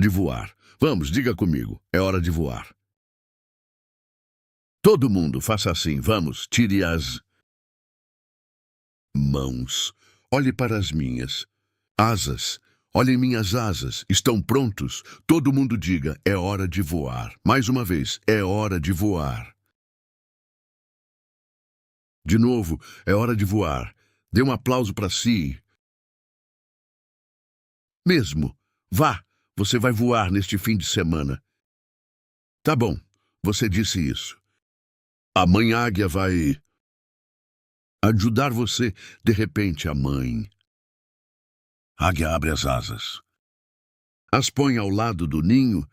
de voar. Vamos, diga comigo, é hora de voar. Todo mundo, faça assim, vamos, tire as mãos. Olhe para as minhas asas. Olhem minhas asas. Estão prontos? Todo mundo diga, é hora de voar. Mais uma vez, é hora de voar. De novo, é hora de voar. Dê um aplauso para si. Mesmo. Vá, você vai voar neste fim de semana. Tá bom, você disse isso. A mãe águia vai ajudar você. De repente, a mãe águia abre as asas. As põe ao lado do ninho,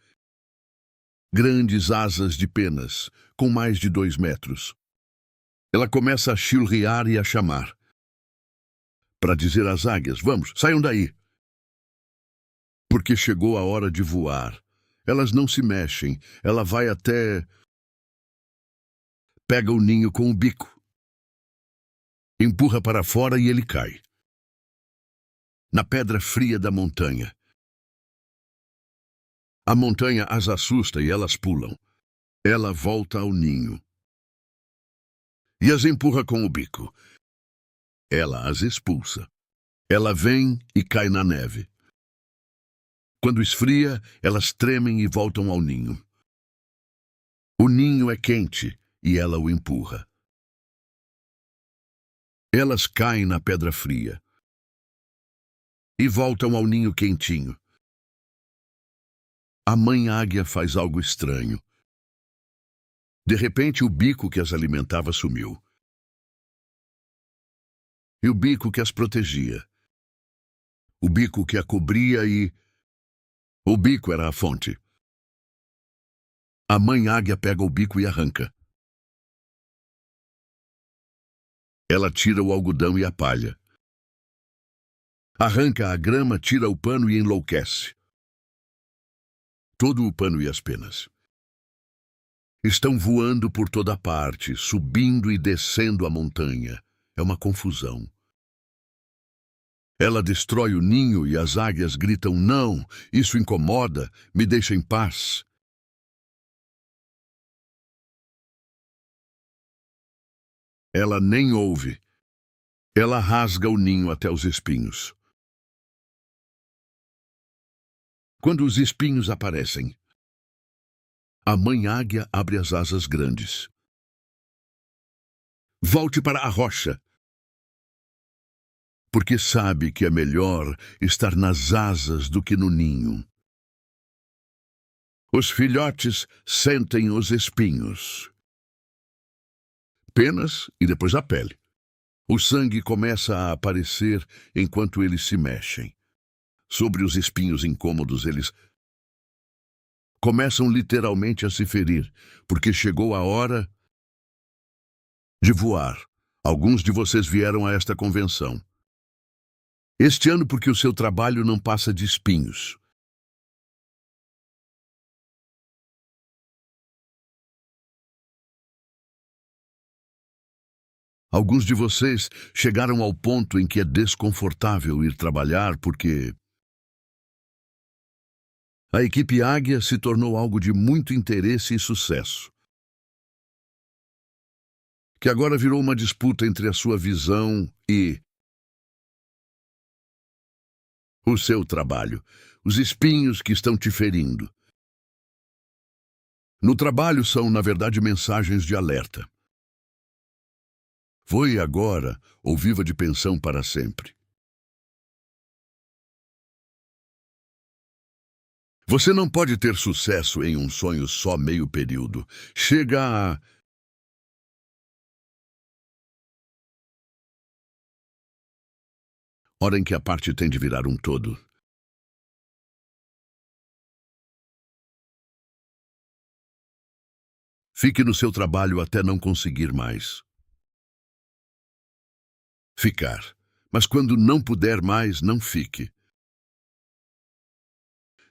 grandes asas de penas, com mais de 2 metros. Ela começa a chilrear e a chamar. Para dizer às águias, vamos, saiam daí. Porque chegou a hora de voar. Elas não se mexem. Ela vai até pega o ninho com o bico. Empurra para fora e ele cai. Na pedra fria da montanha. A montanha as assusta e elas pulam. Ela volta ao ninho. E as empurra com o bico. Ela as expulsa. Ela vem e cai na neve. Quando esfria, elas tremem e voltam ao ninho. O ninho é quente e ela o empurra. Elas caem na pedra fria e voltam ao ninho quentinho. A mãe águia faz algo estranho. De repente, o bico que as alimentava sumiu. E o bico que as protegia. O bico que a cobria e o bico era a fonte. A mãe águia pega o bico e arranca. Ela tira o algodão e a palha. Arranca a grama, tira o pano e enlouquece. Todo o pano e as penas. Estão voando por toda parte, subindo e descendo a montanha. É uma confusão. Ela destrói o ninho e as águias gritam, não, isso incomoda, me deixa em paz. Ela nem ouve. Ela rasga o ninho até os espinhos. Quando os espinhos aparecem, a mãe águia abre as asas grandes. Volte para a rocha, porque sabe que é melhor estar nas asas do que no ninho. Os filhotes sentem os espinhos, penas e depois a pele. O sangue começa a aparecer enquanto eles se mexem. Sobre os espinhos incômodos, eles começam literalmente a se ferir, porque chegou a hora de voar. Alguns de vocês vieram a esta convenção este ano porque o seu trabalho não passa de espinhos. Alguns de vocês chegaram ao ponto em que é desconfortável ir trabalhar porque a equipe Águia se tornou algo de muito interesse e sucesso, que agora virou uma disputa entre a sua visão e o seu trabalho, os espinhos que estão te ferindo. No trabalho são, na verdade, mensagens de alerta. Voe agora ou viva de pensão para sempre. Você não pode ter sucesso em um sonho só meio período. Chega a... hora em que a parte tem de virar um todo. Fique no seu trabalho até não conseguir mais. Ficar. Mas quando não puder mais, não fique.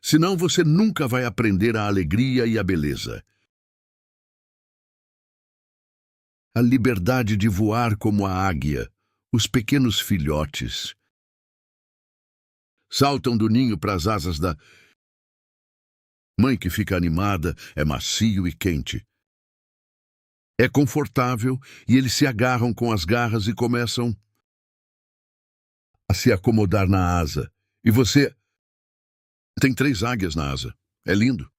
Senão você nunca vai aprender a alegria e a beleza. A liberdade de voar como a águia, os pequenos filhotes. Saltam do ninho para as asas da mãe que fica animada, é macio e quente. É confortável e eles se agarram com as garras e começam a se acomodar na asa. E você tem 3 águias na asa. É lindo.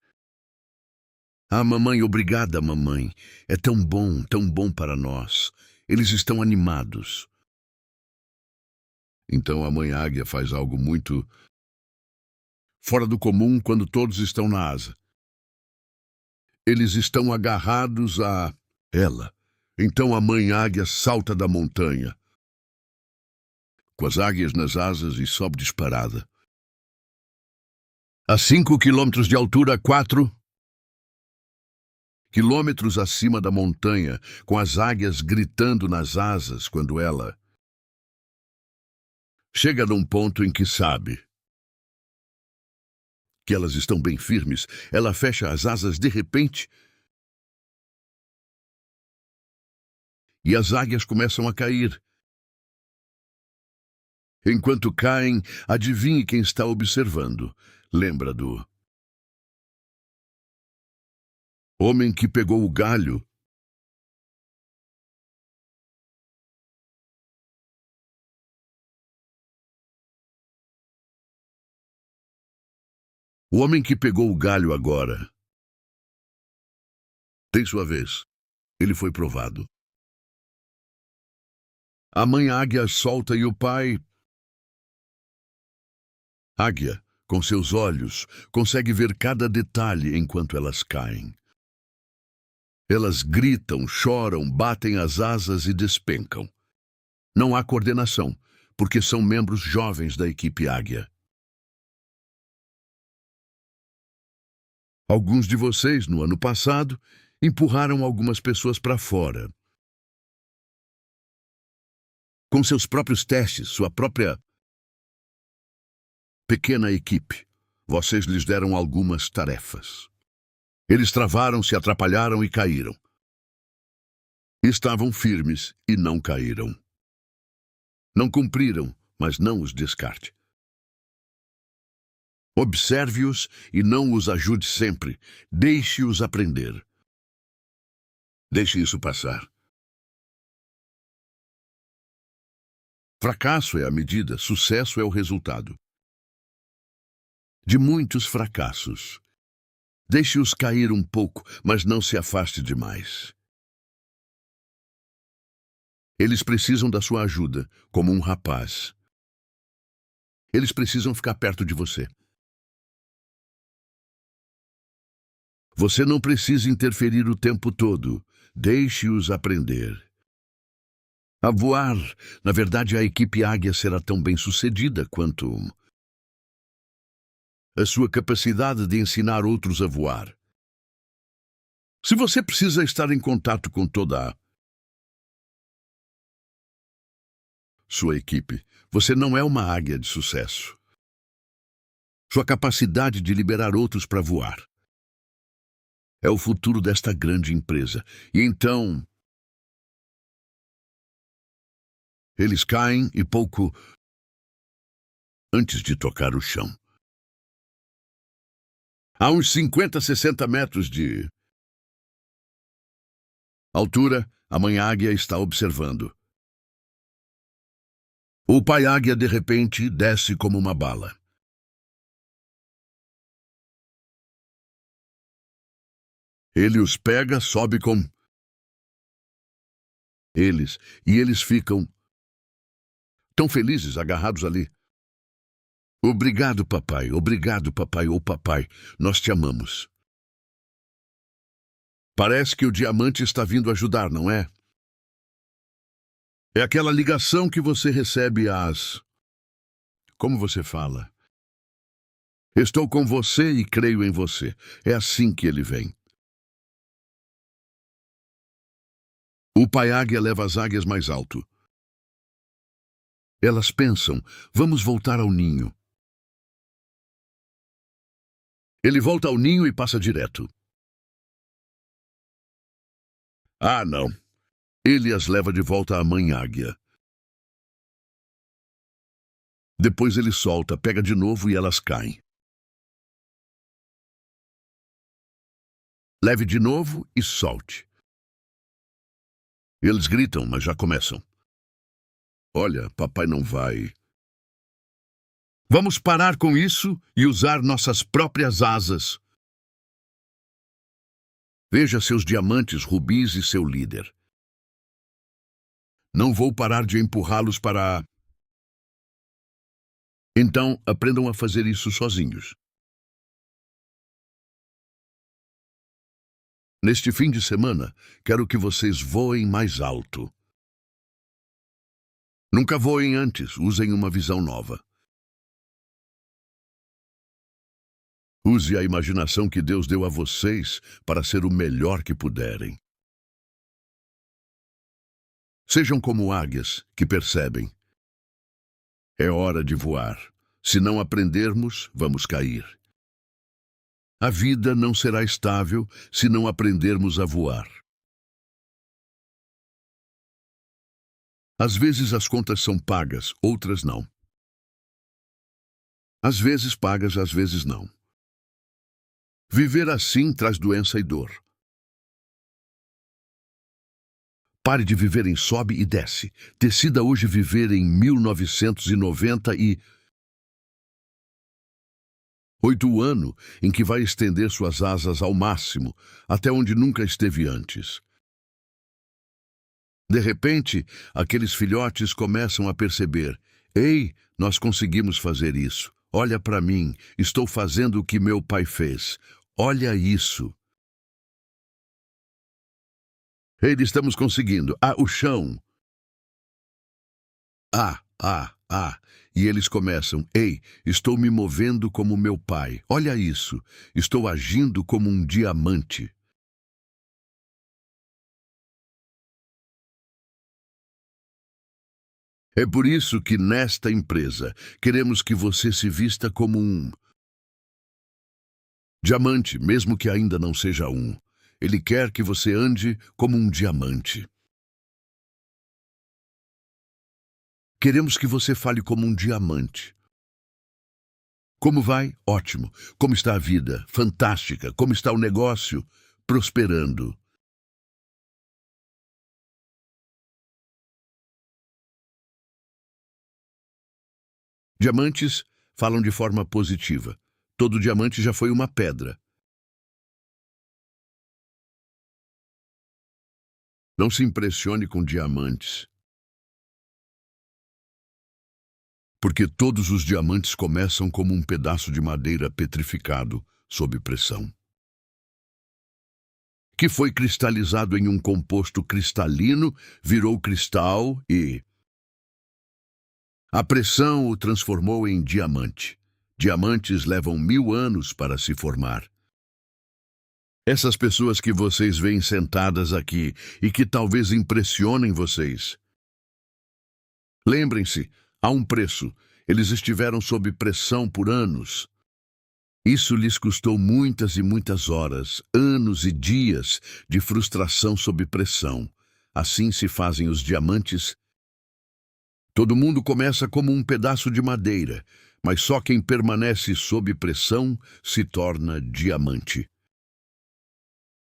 Ah, mamãe, obrigada, mamãe. É tão bom para nós. Eles estão animados. Então a mãe águia faz algo muito fora do comum quando todos estão na asa. Eles estão agarrados a ela. Então a mãe águia salta da montanha, com as águias nas asas e sobe disparada. A 5 quilômetros de altura, 4 quilômetros acima da montanha, com as águias gritando nas asas quando ela chega num ponto em que sabe que elas estão bem firmes, ela fecha as asas de repente e as águias começam a cair. Enquanto caem, adivinhe quem está observando. Lembra do homem que pegou o galho? O homem que pegou o galho agora tem sua vez. Ele foi provado. A mãe águia solta e o pai águia, com seus olhos, consegue ver cada detalhe enquanto elas caem. Elas gritam, choram, batem as asas e despencam. Não há coordenação, porque são membros jovens da equipe águia. Alguns de vocês, no ano passado, empurraram algumas pessoas para fora. Com seus próprios testes, sua própria pequena equipe, vocês lhes deram algumas tarefas. Eles travaram, se atrapalharam e caíram. Estavam firmes e não caíram. Não cumpriram, mas não os descarte. Observe-os e não os ajude sempre. Deixe-os aprender. Deixe isso passar. Fracasso é a medida, sucesso é o resultado de muitos fracassos. Deixe-os cair um pouco, mas não se afaste demais. Eles precisam da sua ajuda, como um rapaz. Eles precisam ficar perto de você. Você não precisa interferir o tempo todo. Deixe-os aprender. A voar, na verdade, a equipe águia será tão bem-sucedida quanto a sua capacidade de ensinar outros a voar. Se você precisa estar em contato com toda a sua equipe, você não é uma águia de sucesso. Sua capacidade de liberar outros para voar é o futuro desta grande empresa. E então, Eles caem e pouco antes de tocar o chão. A uns 50, 60 metros de altura, a mãe águia está observando. O pai águia, de repente, desce como uma bala. Ele os pega, sobe com eles, e eles ficam tão felizes agarrados ali. Obrigado, papai, ou papai, nós te amamos. Parece que o diamante está vindo ajudar, não é? É aquela ligação que você recebe às... Como você fala? Estou com você e creio em você. É assim que ele vem. O pai águia leva as águias mais alto. Elas pensam, vamos voltar ao ninho. Ele volta ao ninho e passa direto. Ah, não. Ele as leva de volta à mãe águia. Depois ele solta, pega de novo e elas caem. Leve de novo e solte. Eles gritam, mas já começam. Olha, papai não vai. Vamos parar com isso e usar nossas próprias asas. Veja seus diamantes, rubis e seu líder. Não vou parar de empurrá-los para... Então, aprendam a fazer isso sozinhos. Neste fim de semana, quero que vocês voem mais alto. Nunca voem antes, usem uma visão nova. Use a imaginação que Deus deu a vocês para ser o melhor que puderem. Sejam como águias que percebem. É hora de voar. Se não aprendermos, vamos cair. A vida não será estável se não aprendermos a voar. Às vezes as contas são pagas, outras não. Às vezes pagas, às vezes não. Viver assim traz doença e dor. Pare de viver em sobe e desce. Decida hoje viver em 1990 e... 8 ano em que vai estender suas asas ao máximo, até onde nunca esteve antes. De repente, aqueles filhotes começam a perceber: ei, nós conseguimos fazer isso. Olha para mim, estou fazendo o que meu pai fez. Olha isso. Ei, estamos conseguindo. Ah, o chão. E eles começam: ei, estou me movendo como meu pai. Olha isso. Estou agindo como um diamante. É por isso que nesta empresa queremos que você se vista como um diamante, mesmo que ainda não seja um. Ele quer que você ande como um diamante. Queremos que você fale como um diamante. Como vai? Ótimo. Como está a vida? Fantástica. Como está o negócio? Prosperando. Diamantes falam de forma positiva. Todo diamante já foi uma pedra. Não se impressione com diamantes. Porque todos os diamantes começam como um pedaço de madeira petrificado sob pressão, que foi cristalizado em um composto cristalino, virou cristal e... a pressão o transformou em diamante. Diamantes levam 1000 anos para se formar. Essas pessoas que vocês veem sentadas aqui e que talvez impressionem vocês. Lembrem-se, há um preço. Eles estiveram sob pressão por anos. Isso lhes custou muitas e muitas horas, anos e dias de frustração sob pressão. Assim se fazem os diamantes Todo mundo começa como um pedaço de madeira, mas só quem permanece sob pressão se torna diamante.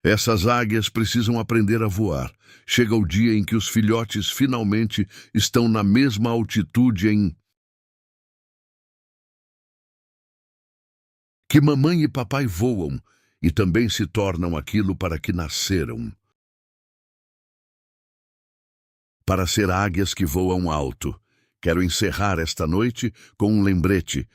Essas águias precisam aprender a voar. Chega o dia em que os filhotes finalmente estão na mesma altitude em que mamãe e papai voam e também se tornam aquilo para que nasceram. Para ser águias que voam alto. Quero encerrar esta noite com um lembrete.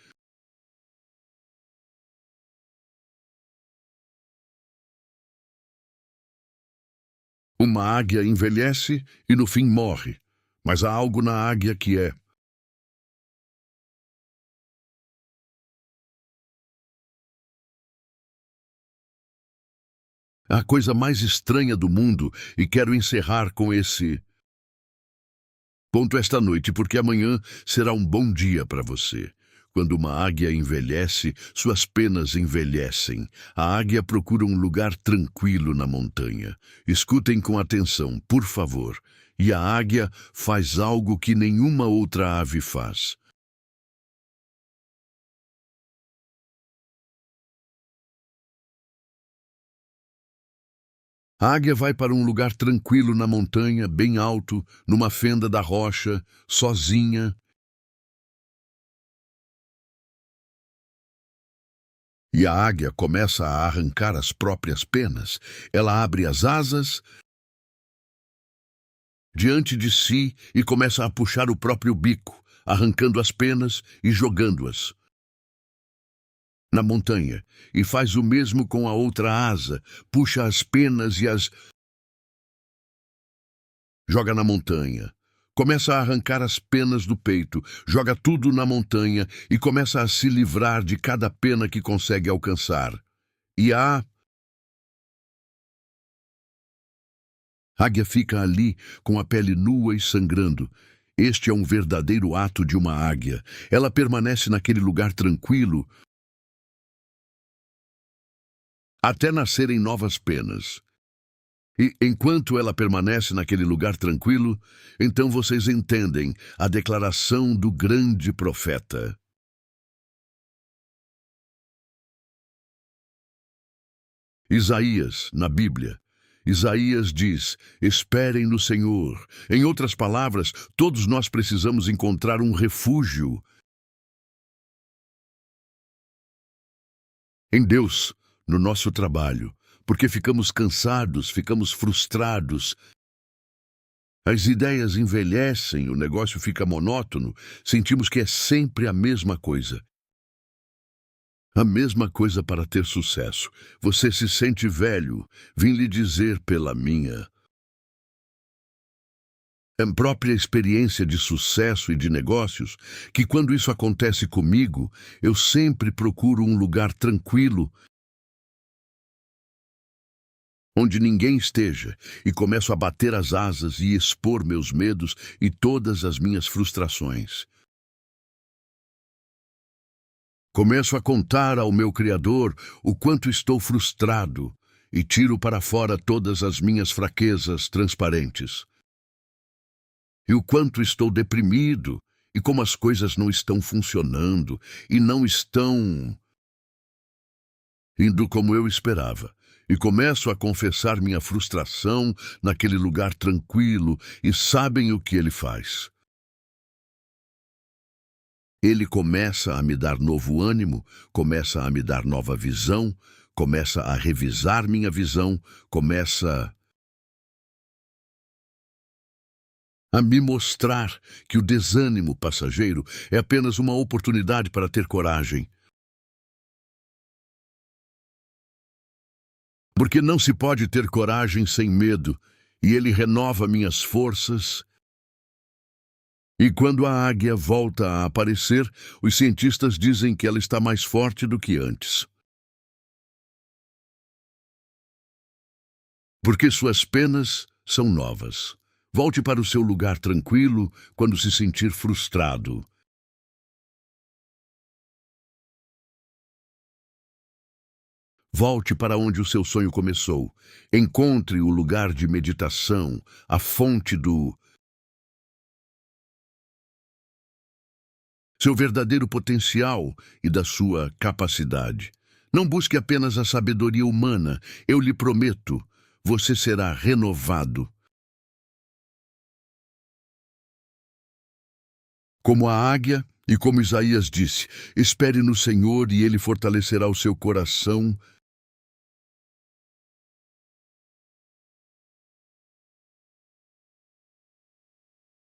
Uma águia envelhece e no fim morre, mas há algo na águia que é. A coisa mais estranha do mundo e quero encerrar com esse ponto esta noite, porque amanhã será um bom dia para você. Quando uma águia envelhece, suas penas envelhecem. A águia procura um lugar tranquilo na montanha. Escutem com atenção, por favor. E a águia faz algo que nenhuma outra ave faz. A águia vai para um lugar tranquilo na montanha, bem alto, numa fenda da rocha, sozinha. E a águia começa a arrancar as próprias penas. Ela abre as asas diante de si e começa a puxar o próprio bico, arrancando as penas e jogando-as na montanha. E faz o mesmo com a outra asa, puxa as penas e as joga na montanha. Começa a arrancar as penas do peito, joga tudo na montanha e começa a se livrar de cada pena que consegue alcançar. E a águia fica ali, com a pele nua e sangrando. Este é um verdadeiro ato de uma águia. Ela permanece naquele lugar tranquilo até nascerem novas penas. E enquanto ela permanece naquele lugar tranquilo, então vocês entendem a declaração do grande profeta. Isaías, na Bíblia. Isaías diz: esperem no Senhor. Em outras palavras, todos nós precisamos encontrar um refúgio em Deus, no nosso trabalho, porque ficamos cansados, ficamos frustrados. As ideias envelhecem, o negócio fica monótono, sentimos que é sempre a mesma coisa. A mesma coisa para ter sucesso. Você se sente velho, vim lhe dizer pela minha própria experiência de sucesso e de negócios, que quando isso acontece comigo, eu sempre procuro um lugar tranquilo, onde ninguém esteja, e começo a bater as asas e expor meus medos e todas as minhas frustrações. Começo a contar ao meu Criador o quanto estou frustrado e tiro para fora todas as minhas fraquezas transparentes. E o quanto estou deprimido e como as coisas não estão funcionando e não estão indo como eu esperava. E começo a confessar minha frustração naquele lugar tranquilo e sabem o que ele faz? Ele começa a me dar novo ânimo, começa a me dar nova visão, começa a revisar minha visão, começa a me mostrar que o desânimo passageiro é apenas uma oportunidade para ter coragem. Porque não se pode ter coragem sem medo, e ele renova minhas forças. E quando a águia volta a aparecer, os cientistas dizem que ela está mais forte do que antes. Porque suas penas são novas. Volte para o seu lugar tranquilo quando se sentir frustrado. Volte para onde o seu sonho começou. Encontre o lugar de meditação, a fonte do seu verdadeiro potencial e da sua capacidade. Não busque apenas a sabedoria humana, eu lhe prometo, você será renovado. Como a águia, e como Isaías disse, espere no Senhor e Ele fortalecerá o seu coração.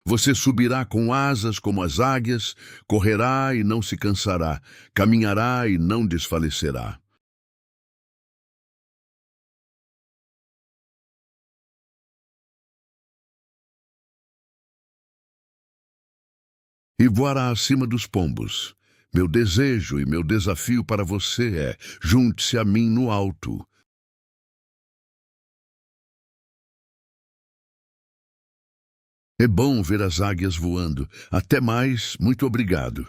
Você subirá com asas como as águias, correrá e não se cansará, caminhará e não desfalecerá. E voará acima dos pombos. Meu desejo e meu desafio para você é: junte-se a mim no alto. É bom ver as águias voando. Até mais, muito obrigado.